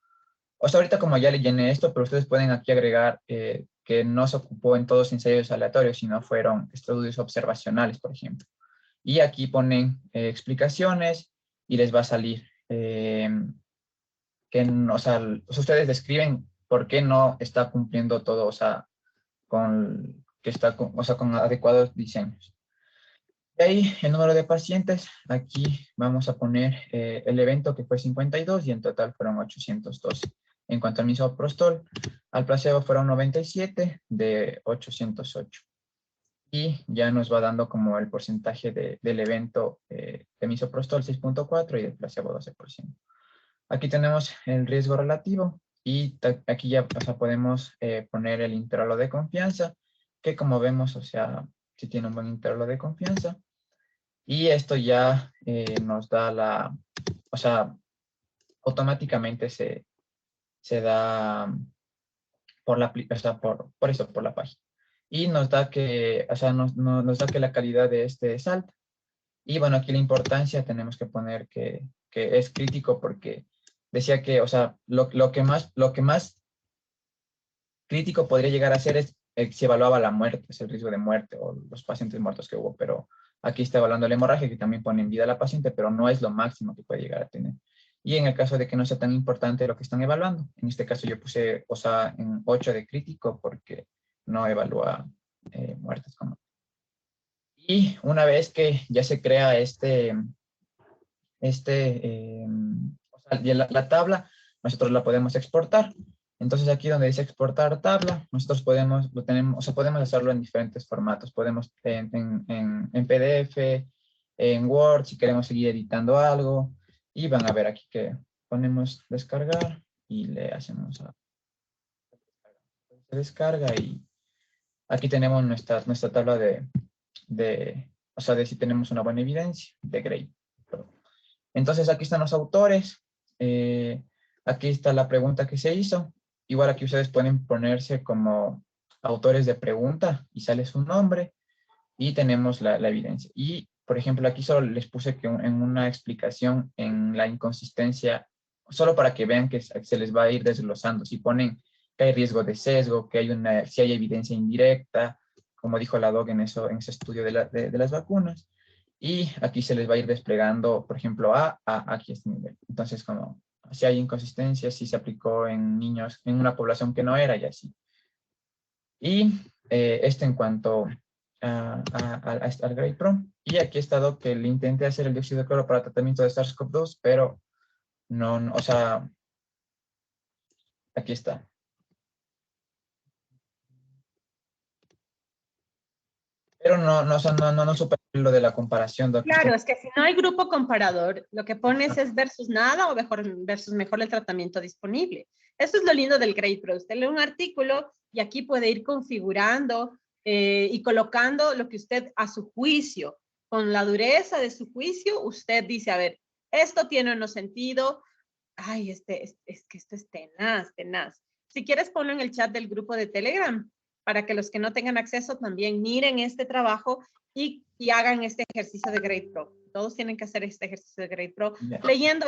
o sea, ahorita como ya le llené esto, pero ustedes pueden aquí agregar que no se ocupó en todos ensayos aleatorios, sino fueron estudios observacionales, por ejemplo. Y aquí ponen explicaciones y les va a salir o sea, ustedes describen por qué no está cumpliendo todo, o sea, o sea, con adecuados diseños. De ahí, el número de pacientes, aquí vamos a poner el evento que fue 52 y en total fueron 812. En cuanto al misoprostol, al placebo fueron 97 de 808. Y ya nos va dando como el porcentaje del evento de misoprostol 6.4 y de placebo 12%. Aquí tenemos el riesgo relativo y aquí ya, o sea, podemos poner el intervalo de confianza, que como vemos, o sea, si tiene un buen intervalo de confianza. Y esto ya nos da o sea, automáticamente se da o sea, por eso, por la página. Y nos da que, o sea, nos da que la calidad de este es alta. Y bueno, aquí la importancia tenemos que poner que es crítico porque decía que, o sea, lo que más crítico podría llegar a ser es si evaluaba la muerte, es el riesgo de muerte o los pacientes muertos que hubo, pero aquí está evaluando la hemorragia que también pone en vida a la paciente, pero no es lo máximo que puede llegar a tener. Y en el caso de que no sea tan importante lo que están evaluando, en este caso yo puse, o sea, en 8 de crítico porque no evalúa muertes como. Y una vez que ya se crea o sea, la tabla, nosotros la podemos exportar. Entonces aquí donde dice exportar tabla, nosotros lo tenemos, o sea, podemos hacerlo en diferentes formatos. Podemos en PDF, en Word, si queremos seguir editando algo. Y van a ver aquí que ponemos descargar y le hacemos se descarga y aquí tenemos nuestra tabla o sea, de si tenemos una buena evidencia de Gray. Entonces aquí están los autores, aquí está la pregunta que se hizo. Igual aquí ustedes pueden ponerse como autores de pregunta y sale su nombre y tenemos la evidencia. Y, por ejemplo, aquí solo les puse que en una explicación en la inconsistencia, solo para que vean que se les va a ir desglosando. Si ponen que hay riesgo de sesgo, que si hay evidencia indirecta, como dijo la doc en ese estudio de las vacunas. Y aquí se les va a ir desplegando, por ejemplo, aquí este nivel. Entonces, como si hay inconsistencias, si se aplicó en niños, en una población que no era y así. Y esto en cuanto al Grade Pro. Y aquí está dado que le intenté hacer el dióxido de cloro para tratamiento de SARS-CoV-2, pero no, o sea, aquí está. Pero no supe lo de la comparación, doctor. Claro, es que si no hay grupo comparador, lo que pones es versus nada o versus mejor el tratamiento disponible. Eso es lo lindo del Grade Pro. Usted lee un artículo y aquí puede ir configurando y colocando lo que usted a su juicio, con la dureza de su juicio, usted dice, a ver, esto tiene o no sentido. Ay, es que esto es tenaz. Si quieres, ponlo en el chat del grupo de Telegram para que los que no tengan acceso también miren este trabajo y hagan este ejercicio de Grade Pro. Todos tienen que hacer este ejercicio de Grade Pro. Ya. Leyendo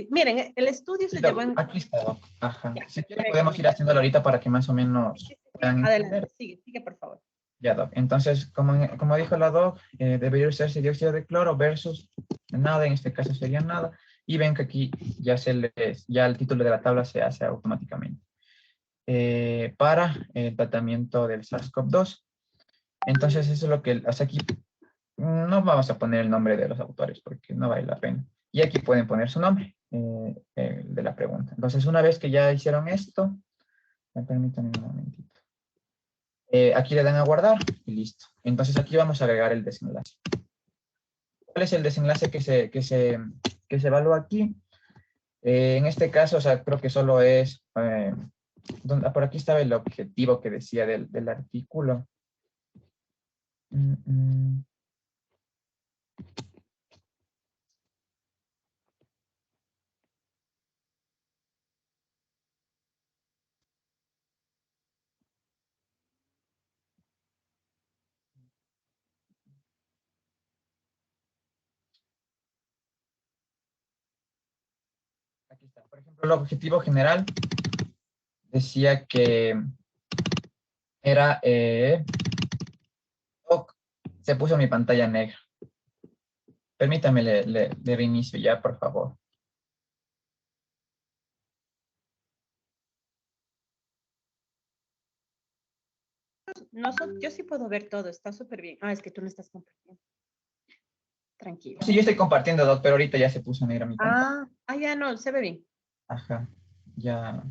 miren, el estudio se llevó en... Aquí está, Doc. Ajá. Ya, Sí, perfecto. podemos ir haciéndolo ahorita para que más o menos Sí. puedan Adelante, entender. sigue, por favor. Ya, Doc. Entonces, como dijo la Doc, debería usarse dióxido de cloro versus nada, en este caso sería nada. Y ven que aquí ya el título de la tabla se hace automáticamente. Para el tratamiento del SARS-CoV-2. Entonces, eso es lo que, hasta aquí no vamos a poner el nombre de los autores porque no vale la pena. Y aquí pueden poner su nombre de la pregunta. Entonces, una vez que ya hicieron esto, permítanme un momentito. Aquí le dan a guardar y listo. Entonces, aquí vamos a agregar el desenlace. ¿Cuál es el desenlace que se evalúa aquí? En este caso, o sea, creo que solo es... por aquí estaba el objetivo que decía del artículo. Aquí está. Por ejemplo, el objetivo general decía que era... se puso mi pantalla negra. Permítame, le reinicio ya, por favor. Yo sí puedo ver todo, está súper bien. Es que tú no estás compartiendo. Tranquilo. Sí, yo estoy compartiendo, Doc, pero ahorita ya se puso negra mi pantalla. Ya no, se ve bien. Ajá, ya.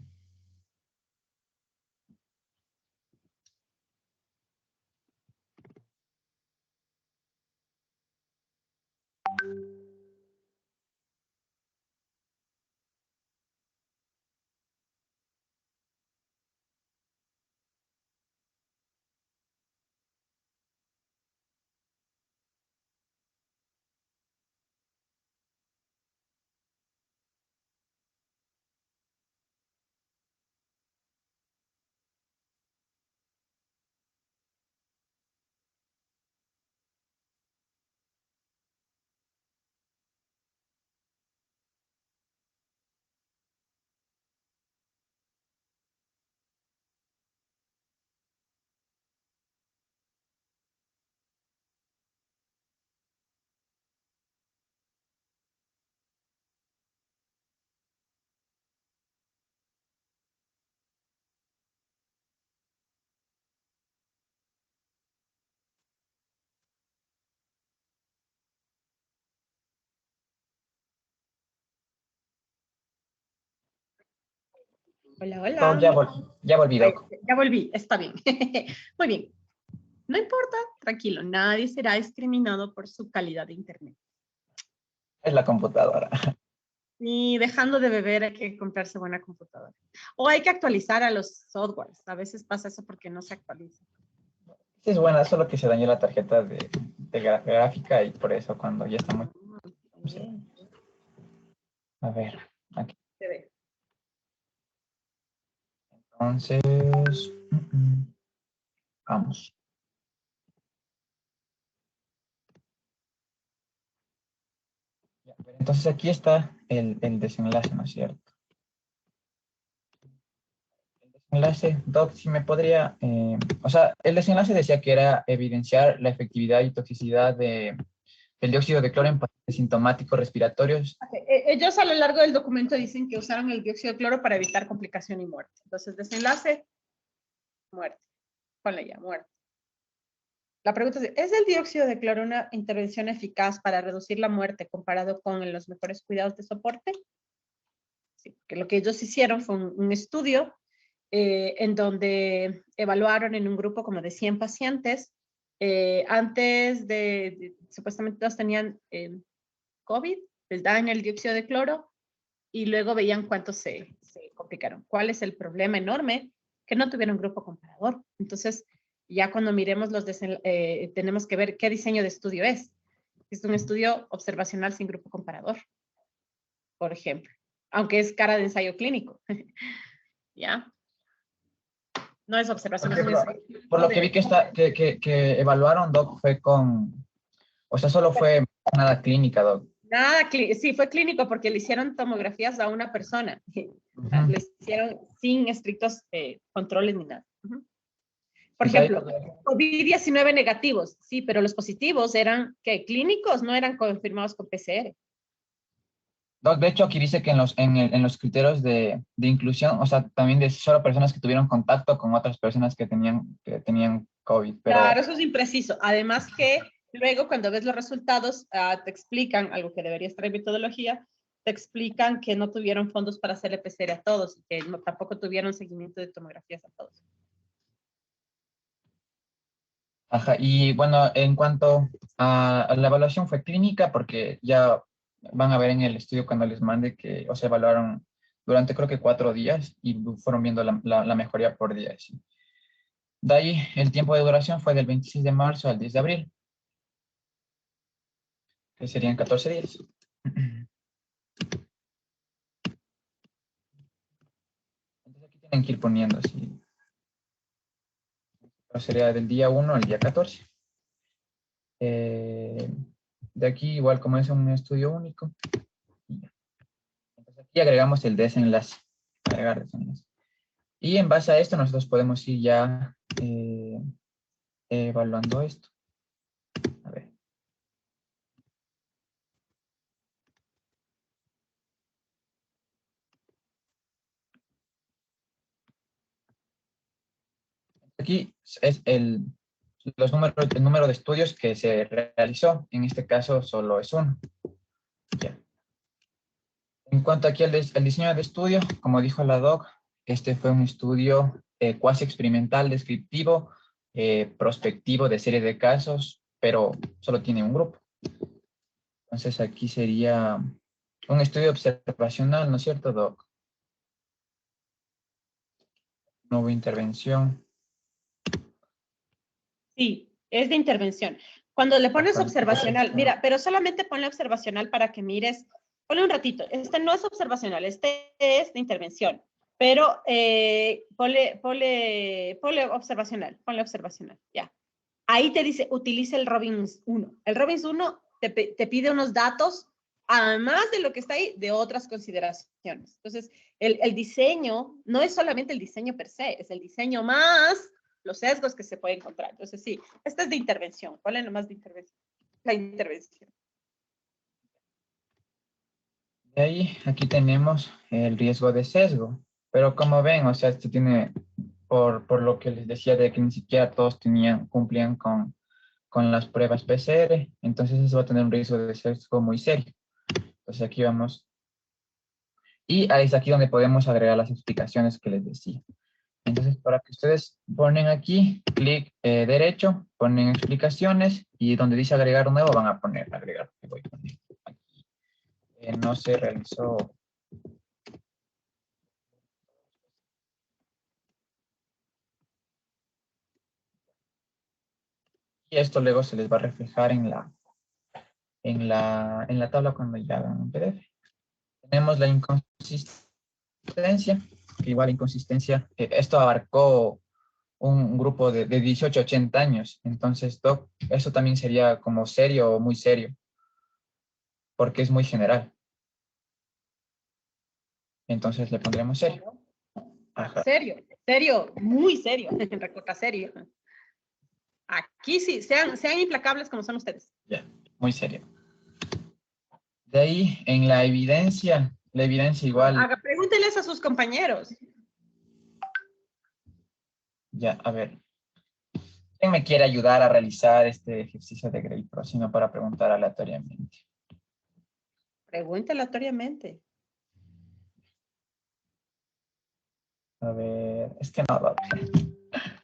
Hola. Ya volví, Doc. Ya volví, está bien. Muy bien. No importa, tranquilo, nadie será discriminado por su calidad de internet. Es la computadora. Y dejando de beber hay que comprarse buena computadora. O hay que actualizar a los softwares. A veces pasa eso porque no se actualiza. Sí, es buena, solo que se dañó la tarjeta de gráfica y por eso cuando ya está muy... A ver, aquí. Se ve. Entonces, vamos. Entonces aquí está el desenlace, ¿no es cierto? El desenlace, Doc, si me podría... o sea, el desenlace decía que era evidenciar la efectividad y toxicidad del dióxido de cloro en pacientes sintomáticos respiratorios. Ellos a lo largo del documento dicen que usaron el dióxido de cloro para evitar complicación y muerte. Entonces, desenlace, muerte. Ponle ya, muerte. La pregunta ¿es el dióxido de cloro una intervención eficaz para reducir la muerte comparado con los mejores cuidados de soporte? Sí, que lo que ellos hicieron fue un estudio en donde evaluaron en un grupo como de 100 pacientes. Antes supuestamente todos tenían COVID, les daban el dióxido de cloro y luego veían cuántos se complicaron. ¿Cuál es el problema enorme? Que no tuvieron grupo comparador. Entonces, ya cuando miremos tenemos que ver qué diseño de estudio es. Es un estudio observacional sin grupo comparador, por ejemplo, aunque es cara de ensayo clínico. ¿Ya? No es Por observacional. ejemplo, por lo que vi que evaluaron, Doc, fue con, o sea, solo fue nada clínica, Doc. Nada, sí, fue clínico porque le hicieron tomografías a una persona. Ujú. Le hicieron sin estrictos controles ni nada. Por Y de ahí, ejemplo, COVID-19 negativos, sí, pero los positivos eran que clínicos, no eran confirmados con PCR. Doc, de hecho, aquí dice que en los criterios de inclusión, o sea, también de solo personas que tuvieron contacto con otras personas que tenían COVID, pero Claro, eso es impreciso. Además que luego cuando ves los resultados, te explican algo que debería estar en metodología, te explican que no tuvieron fondos para hacerle PCR a todos, que tampoco tuvieron seguimiento de tomografías a todos. ajá, y bueno, en cuanto a la evaluación fue clínica, porque ya van a ver en el estudio cuando les mande que, o sea, evaluaron durante creo que 4 días y fueron viendo la mejoría por día. ¿Sí? De ahí, el tiempo de duración fue del 26 de marzo al 10 de abril, que serían 14 días. Entonces aquí tienen que ir poniendo así. Pero sería del día 1 al día 14. De aquí, igual como es un estudio único. Entonces aquí agregamos el desenlace. Agregar desenlace. Y en base a esto nosotros podemos ir ya evaluando esto. A ver. Aquí es el número de estudios que se realizó. En este caso solo es uno. Ya. En cuanto aquí al diseño de estudio, como dijo la doc, este fue un estudio cuasi experimental, descriptivo, prospectivo de serie de casos, pero solo tiene un grupo. Entonces aquí sería un estudio observacional, ¿no es cierto, doc? No hubo intervención. Sí, es de intervención. Cuando le pones Ajá. observacional, mira, pero solamente ponle observacional para que mires, ponle un ratito. Este no es observacional, este es de intervención. Pero ponle observacional, ya. Ahí te dice, utiliza el Robbins 1. El Robbins 1 te pide unos datos, además de lo que está ahí, de otras consideraciones. Entonces, el diseño no es solamente el diseño per se, es el diseño más los sesgos que se pueden encontrar. Entonces, sí, esta es de intervención. ¿Cuál es nomás de intervención? La intervención. De ahí, aquí tenemos el riesgo de sesgo. Pero como ven, o sea, esto tiene, por lo que les decía de que ni siquiera todos cumplían con las pruebas PCR, entonces eso va a tener un riesgo de sesgo muy serio. Entonces aquí vamos. Y ahí es aquí donde podemos agregar las explicaciones que les decía. Entonces, para que ustedes ponen aquí, clic derecho, ponen explicaciones y donde dice agregar un nuevo van a poner agregar. Voy a poner aquí. No se realizó. Y esto luego se les va a reflejar en la tabla cuando ya hagan un PDF. Tenemos la inconsistencia, que igual inconsistencia, esto abarcó un grupo de 18 a 80 años, entonces eso también sería como serio o muy serio, porque es muy general. Entonces le pondremos serio. Ajá. Serio, muy serio, recorta serio. Aquí sí, sean implacables como son ustedes. Ya, muy serio. De ahí, en la evidencia igual, Pregúntenles a sus compañeros. ya, a ver. ¿Quién me quiere ayudar a realizar este ejercicio de Gray Pro, sino para preguntar aleatoriamente? Pregunta aleatoriamente. A ver, es que no, Doc.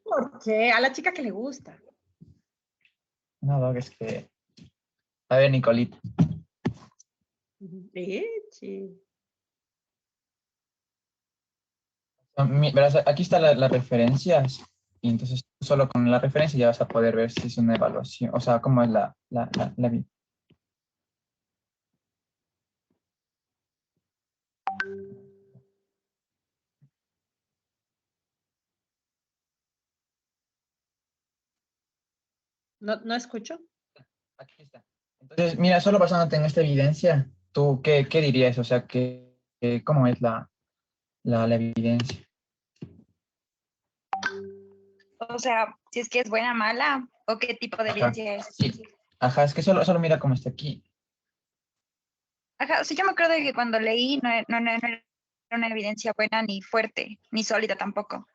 ¿Por qué? A la chica que le gusta. No, Doc, es que... A ver, Nicolita. Leche. Verás, aquí está las referencias. Y entonces solo con la referencia ya vas a poder ver si es una evaluación, o sea, cómo es la No escucho. Aquí está. Entonces, mira, solo basándote en esta evidencia, ¿tú qué dirías? O sea, ¿cómo es la evidencia? O sea, si es que es buena, mala, o qué tipo de Ajá. evidencia es. Sí. Ajá, es que solo mira cómo está aquí. Ajá, o sea, yo me acuerdo de que cuando leí no era una evidencia buena ni fuerte, ni sólida tampoco.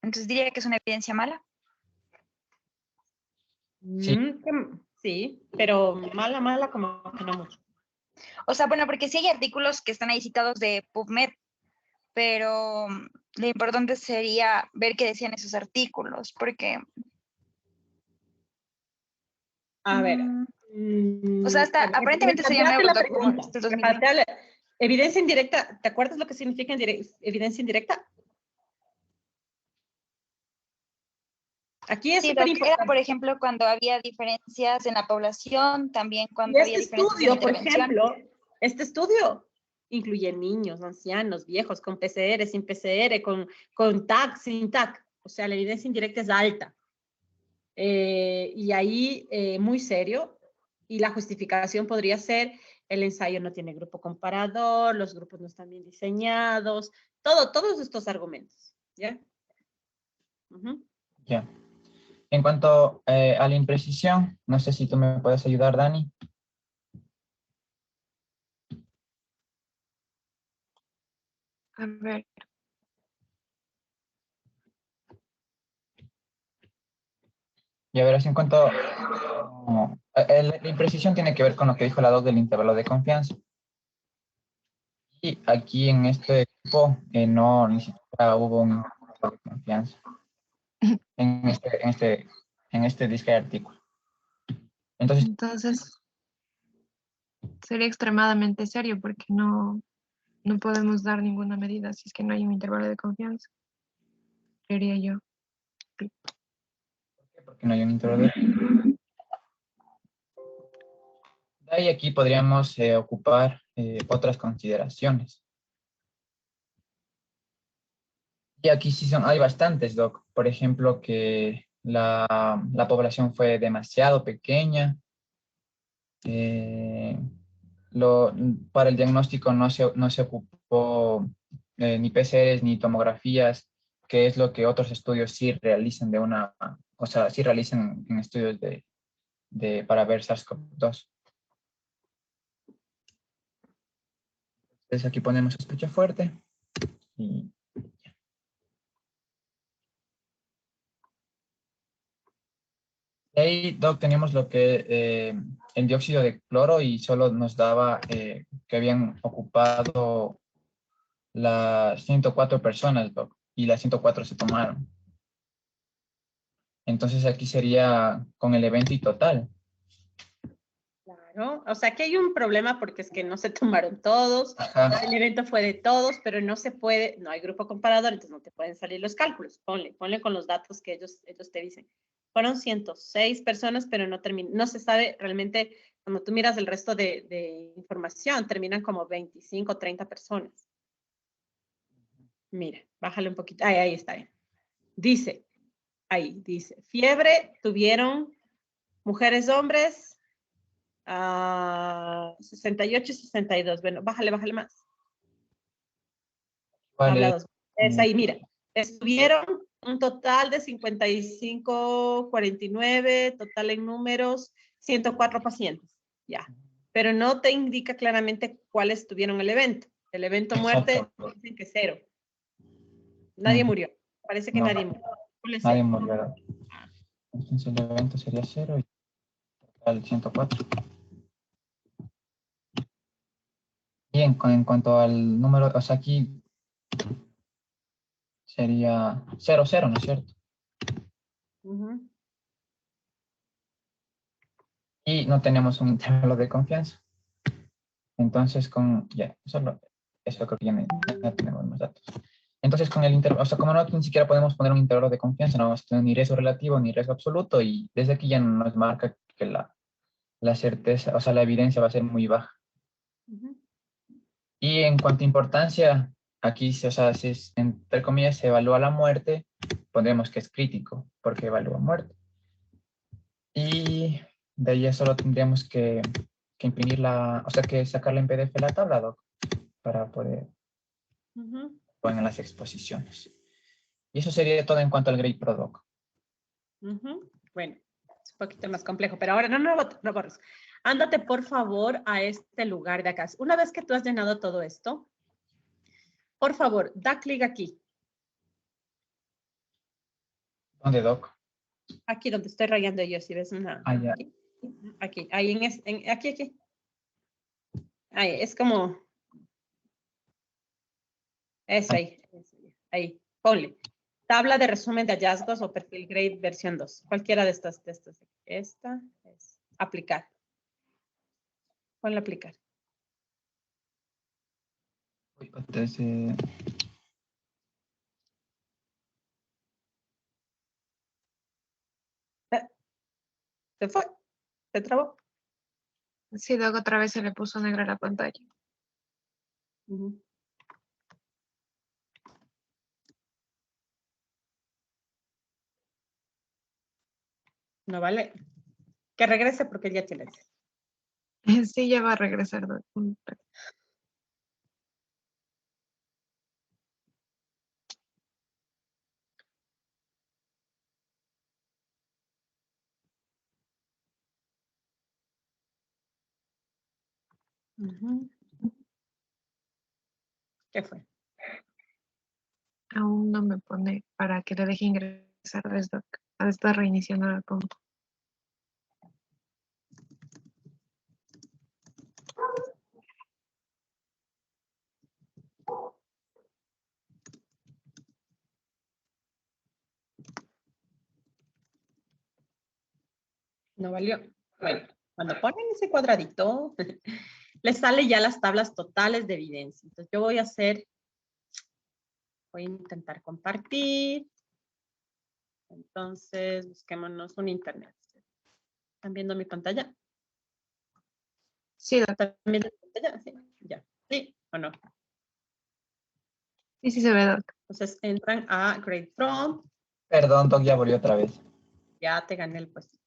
Entonces diría que es una evidencia mala. Sí. Sí, pero mala como que no mucho. O sea, bueno, porque sí hay artículos que están ahí citados de PubMed, pero lo importante sería ver qué decían esos artículos, porque... A ver. O sea, hasta aparentemente sería nuevo la como pregunta. este 2020. Evidencia indirecta, ¿te acuerdas lo que significa evidencia indirecta? Aquí es Sí, súper era, importante. por ejemplo, cuando había diferencias en la población, también cuando Y había diferencias en la por intervención. ejemplo, este estudio incluye niños, ancianos, viejos, con PCR, sin PCR, con TAC, sin TAC. O sea, la evidencia indirecta es alta. Y ahí, muy serio. Y la justificación podría ser, el ensayo no tiene grupo comparador, los grupos no están bien diseñados, todos estos argumentos. ¿Ya? Ya. En cuanto a la imprecisión, no sé si tú me puedes ayudar, Dani. A ver. Y a ver, así en cuanto... la imprecisión tiene que ver con lo que dijo la doc del intervalo de confianza. Y aquí en este grupo no, ni siquiera hubo un intervalo de confianza. En este disque de artículo. Entonces, sería extremadamente serio porque no podemos dar ninguna medida si es que no hay un intervalo de confianza, creería yo. Porque no hay un intervalo de confianza. De ahí aquí podríamos ocupar otras consideraciones. Y aquí sí hay bastantes, Doc. Por ejemplo, que la población fue demasiado pequeña. Para el diagnóstico no se ocupó ni PCRs ni tomografías, que es lo que otros estudios sí realizan o sea, sí realizan en estudios para ver SARS-CoV-2. Entonces aquí ponemos sospecha fuerte y de ahí, Doc, teníamos lo que el dióxido de cloro y solo nos daba que habían ocupado las 104 personas, Doc, y las 104 se tomaron. Entonces aquí sería con el evento y total. Claro, o sea, que hay un problema porque es que no se tomaron todos, Ajá. el evento fue de todos, pero no se puede, no hay grupo comparador, entonces no te pueden salir los cálculos. Ponle con los datos que ellos te dicen. Fueron 106 personas, pero no se sabe realmente, cuando tú miras el resto de información, terminan como 25 o 30 personas. Mira, bájale un poquito, ahí está. Dice, fiebre tuvieron mujeres, hombres, 68 y 62. Bueno, bájale más. Vale. Habla dos. Es ahí, mira. Estuvieron un total de 55, 49, total en números, 104 pacientes. Ya. Pero no te indica claramente cuáles tuvieron el evento. El evento muerte, dicen que 0. Nadie murió. Parece que No, nadie murió. nadie murió. Entonces el evento sería 0 y total 104. Bien, en cuanto al número, o sea, aquí sería 0, ¿no es cierto? Y no tenemos un intervalo de confianza. Entonces, eso creo que ya tenemos más datos. Entonces, con el intervalo, o sea, como no ni siquiera podemos poner un intervalo de confianza, no vamos a tener ni riesgo relativo ni riesgo absoluto, y desde aquí ya nos marca que la certeza, o sea, la evidencia va a ser muy baja. Y en cuanto a importancia, aquí, o sea, si entre comillas se evalúa la muerte, pondremos que es crítico, porque evalúa muerte. Y de ahí ya solo tendríamos que imprimirla, o sea, que sacarla en PDF la tabla, Doc, para poder poner en las exposiciones. Y eso sería todo en cuanto al Grade Pro, Doc. Bueno, es un poquito más complejo, pero ahora no borres. Ándate, por favor, a este lugar de acá. Una vez que tú has llenado todo esto, por favor, da clic aquí. ¿Dónde, Doc? Aquí donde estoy rayando yo, si ves una... Ah, ya. Aquí, ahí aquí. Ahí, es como... Es ahí. Ahí, ponle. Tabla de resumen de hallazgos o perfil grade versión 2. Cualquiera de estas. Esta es aplicar. Ponle aplicar. Entonces, ¿Se fue? ¿Se trabó? Sí, Doc, otra vez se le puso negra la pantalla. No vale. Que regrese porque ya tiene. Sí, ya va a regresar, Doc. ¿Qué fue? Aún no me pone para que le deje ingresar desde Doc. Está reiniciando la compu. No valió. Bueno, cuando ponen ese cuadradito, les sale ya las tablas totales de evidencia. Entonces yo voy a intentar compartir. Entonces, busquémonos un internet. ¿Están viendo mi pantalla? Sí, Doc. ¿Están viendo mi pantalla? Sí, ya. ¿Sí o no? Sí, se ve, Doc. Entonces entran a Grade Pro. perdón, Doc, ya volvió otra vez. Ya te gané el puesto.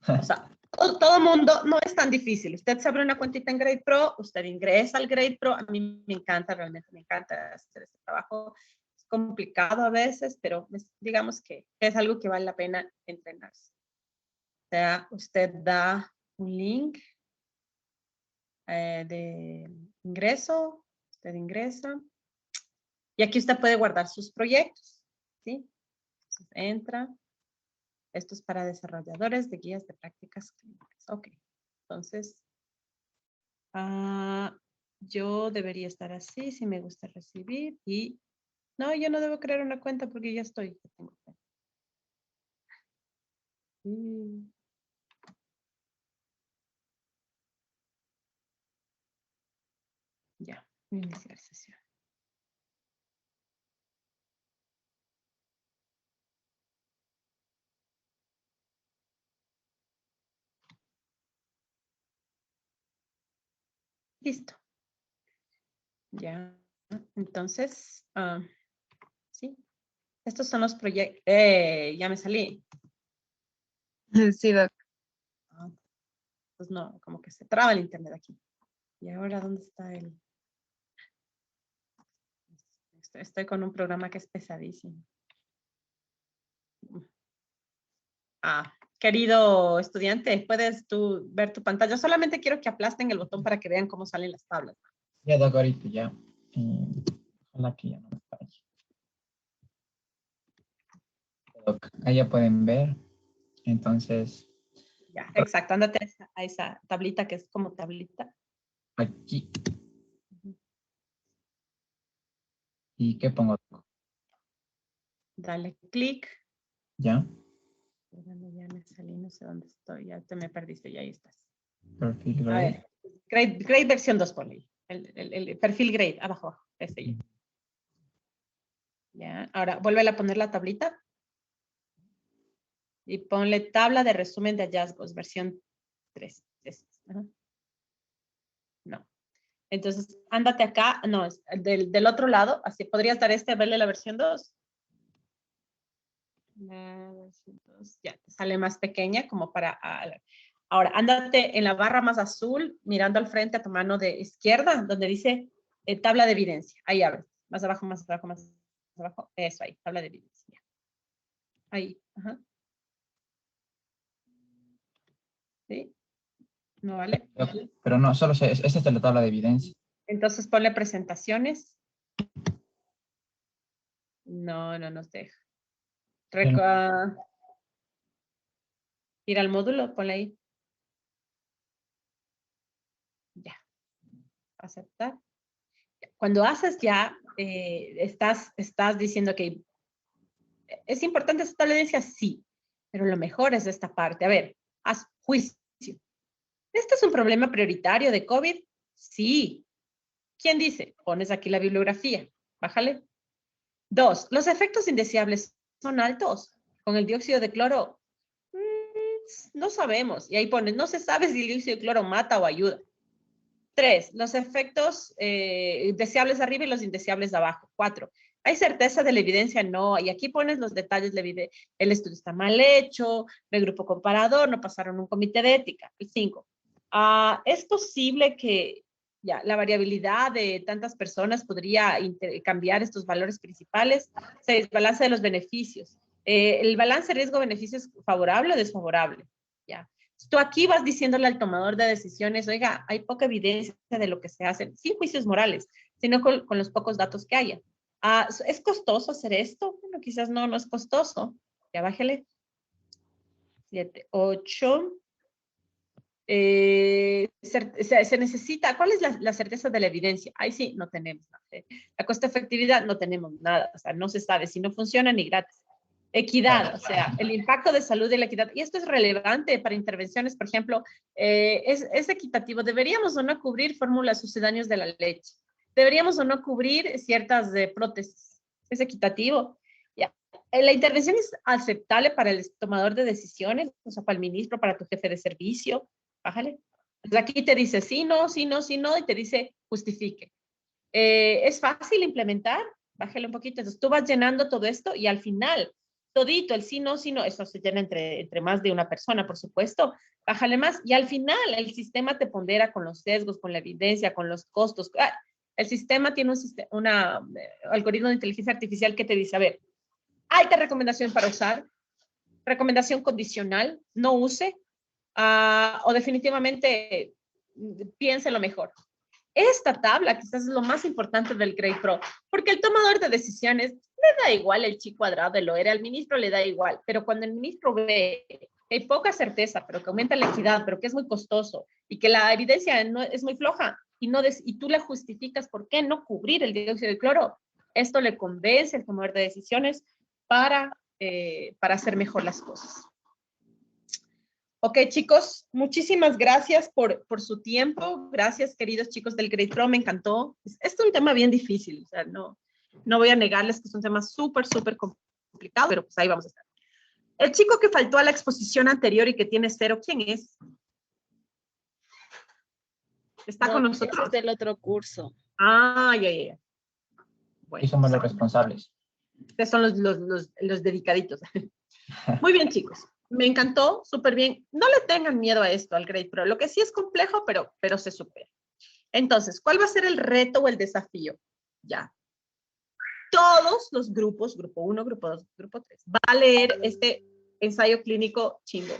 O sea, todo mundo no es tan difícil. Usted se abre una cuentita en Grade Pro, usted ingresa al Grade Pro. A mí me encanta, realmente me encanta hacer este trabajo. Es complicado a veces, pero digamos que es algo que vale la pena entrenarse. O sea, usted da un link de ingreso, usted ingresa, y aquí usted puede guardar sus proyectos, ¿sí? Entonces, entra. Esto es para desarrolladores de guías de prácticas clínicas. Ok. Entonces, yo debería estar así si me gusta recibir. Y no, yo no debo crear una cuenta porque ya estoy. Tengo cuenta. Ya, iniciar sesión. Listo. Ya, entonces, sí. Estos son los proyectos. Ya me salí. Sí, Doc. Pues no, como que se traba el internet aquí. ¿Y ahora dónde está el? Estoy con un programa que es pesadísimo. Querido estudiante, puedes tú ver tu pantalla. Solamente quiero que aplasten el botón para que vean cómo salen las tablas. Ya, Doc, ahorita ya. Ojalá que ya no me falle. Doc, ahí ya pueden ver. Entonces. Ya, exacto. Ándate a esa tablita que es como tablita. Aquí. ¿Y qué pongo? Dale clic. ¿Ya? Ya me salí, no sé dónde estoy. Ya te me perdiste y ahí estás. Perfil A grade. ver, grade versión 2 por ahí. El perfil grade, abajo. Este ya. Ya, ahora vuelve a poner la tablita. Y ponle tabla de resumen de hallazgos, versión 3. No. Entonces, ándate acá. No, del otro lado. Así podrías dar verle la versión 2. Ya, te sale más pequeña como para... Ahora, ándate en la barra más azul, mirando al frente a tu mano de izquierda, donde dice tabla de evidencia. Ahí abre. Más abajo, más abajo, más abajo. Eso ahí, tabla de evidencia. Ahí, ajá. ¿Sí? ¿No vale? Pero no, solo esta es la tabla de evidencia. Entonces ponle presentaciones. No nos deja. Ir al módulo, ponle ahí. Ya. Aceptar. Cuando haces ya, estás diciendo que es importante esta tabla de evidencia, sí, pero lo mejor es esta parte. A ver, haz juicio. ¿Este es un problema prioritario de COVID? Sí. ¿Quién dice? Pones aquí la bibliografía. Bájale. 2. ¿Los efectos indeseables son altos? Con el dióxido de cloro, no sabemos. Y ahí pones, no se sabe si el dióxido de cloro mata o ayuda. 3. Los efectos deseables arriba y los indeseables abajo. 4. ¿Hay certeza de la evidencia? No. Y aquí pones los detalles. El estudio está mal hecho, el grupo comparador, no pasaron un comité de ética. Y 5. ¿Es posible que la variabilidad de tantas personas podría cambiar estos valores principales? 6. Balance de los beneficios. ¿El balance riesgo-beneficio es favorable o desfavorable? Ya. Tú aquí vas diciéndole al tomador de decisiones, oiga, hay poca evidencia de lo que se hace, sin juicios morales, sino con los pocos datos que haya. ¿Es costoso hacer esto? Bueno, quizás no es costoso. Ya bájale. 7, 8. Se necesita, ¿cuál es la certeza de la evidencia? Ahí sí, no tenemos nada. La costo efectividad, no tenemos nada, o sea, no se sabe si no funciona ni gratis. Equidad, o sea, el impacto de salud y la equidad, y esto es relevante para intervenciones, por ejemplo, es equitativo. ¿Deberíamos o no cubrir fórmulas sucedáneos de la leche? ¿Deberíamos o no cubrir ciertas prótesis? ¿Es equitativo? Ya. ¿La intervención es aceptable para el tomador de decisiones? O sea, para el ministro, para tu jefe de servicio. Bájale. Entonces aquí te dice sí, no, y te dice justifique. ¿Es fácil implementar? Bájale un poquito. Entonces tú vas llenando todo esto y al final, todito, el sí, no, eso se llena entre más de una persona, por supuesto. Bájale más y al final el sistema te pondera con los sesgos, con la evidencia, con los costos. El sistema tiene un algoritmo de inteligencia artificial que te dice, a ver, hay esta recomendación para usar, recomendación condicional, no use, o definitivamente piénselo mejor. Esta tabla quizás es lo más importante del Grade Pro, porque el tomador de decisiones le da igual el chi cuadrado de lo era, al ministro le da igual, pero cuando el ministro ve que hay poca certeza, pero que aumenta la equidad, pero que es muy costoso y que la evidencia no, es muy floja y tú le justificas por qué no cubrir el dióxido de cloro, esto le convence al tomador de decisiones para hacer mejor las cosas. Ok, chicos, muchísimas gracias por su tiempo. Gracias, queridos chicos del Grade Pro, me encantó. Es un tema bien difícil, o sea, no voy a negarles que es un tema súper complicado, pero pues ahí vamos a estar. El chico que faltó a la exposición anterior y que tiene 0, ¿quién es? ¿Está con nosotros? Es del otro curso. Ya. Bueno, y somos los responsables. Ustedes son los dedicaditos. Muy bien, chicos. Me encantó, súper bien. No le tengan miedo a esto, al Grade Pro. Lo que sí es complejo, pero se supera. Entonces, ¿cuál va a ser el reto o el desafío? Ya. Todos los grupos, grupo 1, grupo 2, grupo 3, va a leer este ensayo clínico chimbo.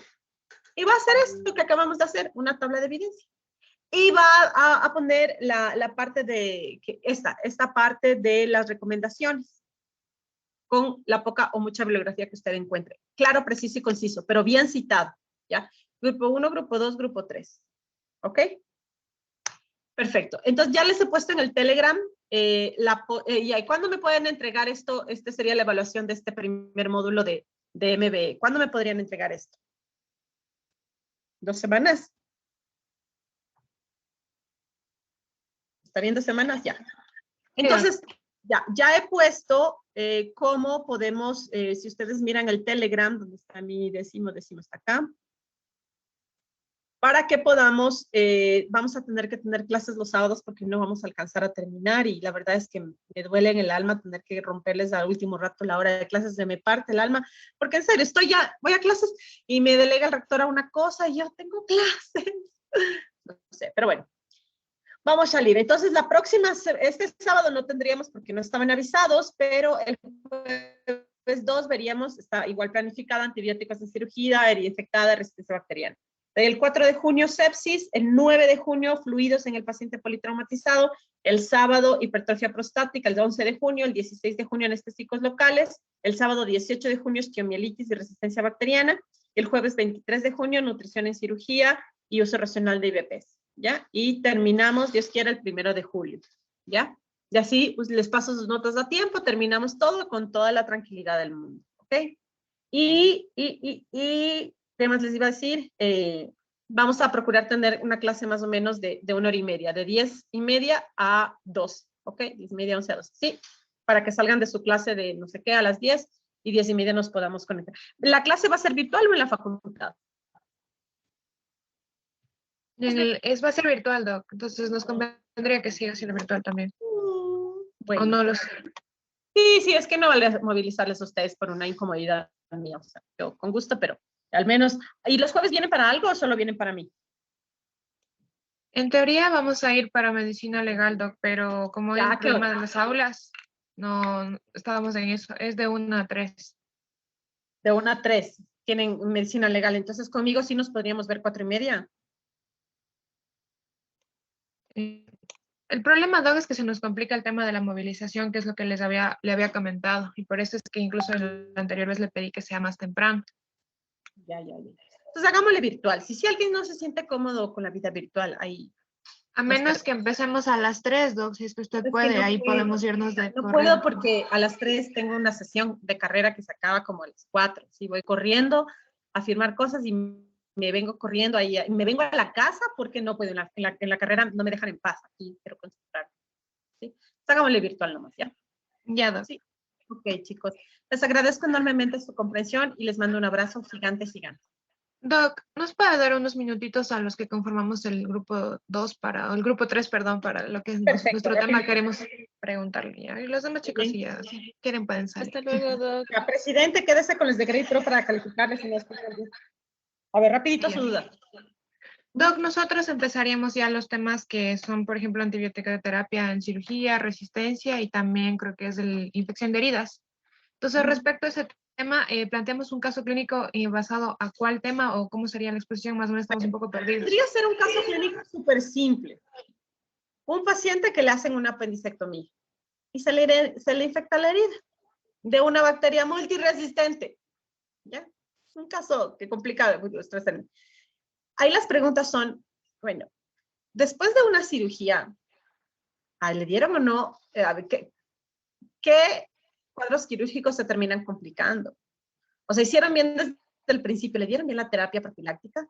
Y va a hacer esto que acabamos de hacer, una tabla de evidencia. Y va a poner la parte de, esta parte de las recomendaciones, con la poca o mucha bibliografía que usted encuentre. Claro, preciso y conciso, pero bien citado, ¿ya? Grupo 1, grupo 2, grupo 3. ¿Ok? Perfecto. Entonces, ya les he puesto en el Telegram, ¿y cuándo me pueden entregar esto? Sería la evaluación de este primer módulo de MBE. ¿Cuándo me podrían entregar esto? 2 semanas. ¿Está bien 2 semanas? Ya. Entonces, ya he puesto cómo podemos, si ustedes miran el Telegram, donde está mi décimo está acá. para que podamos, vamos a tener que tener clases los sábados porque no vamos a alcanzar a terminar y la verdad es que me duele en el alma tener que romperles al último rato la hora de clases, de me parte el alma, porque en serio, voy a clases y me delega el rector a una cosa y yo tengo clases. No sé, pero bueno. Vamos a salir. Entonces, la próxima, este sábado no tendríamos porque no estaban avisados, pero el jueves 2 veríamos, está igual planificada, antibióticos en cirugía, herida infectada, resistencia bacteriana. El 4 de junio, sepsis. El 9 de junio, fluidos en el paciente politraumatizado. El sábado, hipertrofia prostática. El 11 de junio, el 16 de junio, anestésicos locales. El sábado 18 de junio, osteomielitis y resistencia bacteriana. El jueves 23 de junio, nutrición en cirugía y uso racional de IVPs. ¿Ya? Y terminamos, Dios quiera, el 1 de julio, ¿ya? Y así pues, les paso sus notas a tiempo, terminamos todo con toda la tranquilidad del mundo, ¿ok? ¿Qué más les iba a decir? Vamos a procurar tener una clase más o menos de 1 hora y media, de 10:30 a 2, ¿ok? 10:30, 11 a 2, ¿sí? Para que salgan de su clase de no sé qué a las 10 y 10:30 nos podamos conectar. ¿La clase va a ser virtual o en la facultad? Va a ser virtual, Doc. Entonces nos convendría que siga siendo virtual también. Bueno. O no lo sé. Sí, es que no vale movilizarles a ustedes por una incomodidad mía. O sea, yo con gusto, pero al menos. ¿Y los jueves vienen para algo o solo vienen para mí? En teoría vamos a ir para medicina legal, Doc, pero como es el problema de las aulas, no estábamos en eso. Es de 1 a 3. De 1 a 3. Tienen medicina legal. Entonces conmigo sí nos podríamos ver 4:30. El problema, Doc, es que se nos complica el tema de la movilización, que es lo que le había comentado, y por eso es que incluso la anterior vez le pedí que sea más temprano. Ya. Entonces hagámosle virtual. Si alguien no se siente cómodo con la vida virtual, ahí. A menos que empecemos a las 3, Doc, si es que usted puede, ahí podemos irnos de No correo. puedo porque a las 3 tengo una sesión de carrera que se acaba como a las 4. Sí, voy corriendo a firmar cosas y me vengo corriendo ahí, me vengo a la casa porque no puedo, en la carrera no me dejan en paz, aquí quiero concentrarme, ¿sí? Hagámosle virtual nomás, ¿ya? Ya, Doc. Sí. Ok, chicos. Les agradezco enormemente su comprensión y les mando un abrazo gigante. Doc, ¿nos puede dar unos minutitos a los que conformamos el grupo 2 o el grupo 3, perdón, para lo que es nuestro tema? Queremos preguntarle, ¿ya? Y los demás chicos, si ya quieren, pueden salir. Hasta luego, Doc. Ya, presidente, quédese con los de Grade Pro para calificarles. A ver, rapidito su duda. Doc, nosotros empezaríamos ya los temas que son, por ejemplo, antibiótica de terapia en cirugía, resistencia y también creo que es infección de heridas. Entonces, respecto a ese tema, planteamos un caso clínico basado a cuál tema o cómo sería la exposición, más o menos estamos un poco perdidos. Podría ser un caso clínico súper simple. Un paciente que le hacen una apendicectomía y se le infecta la herida de una bacteria multiresistente. ¿Ya? Es un caso que complica, muy estresante. Ahí las preguntas son, bueno, después de una cirugía, ¿le dieron o no? ¿Qué cuadros quirúrgicos se terminan complicando? O sea, ¿hicieron bien desde el principio? ¿Le dieron bien la terapia profiláctica?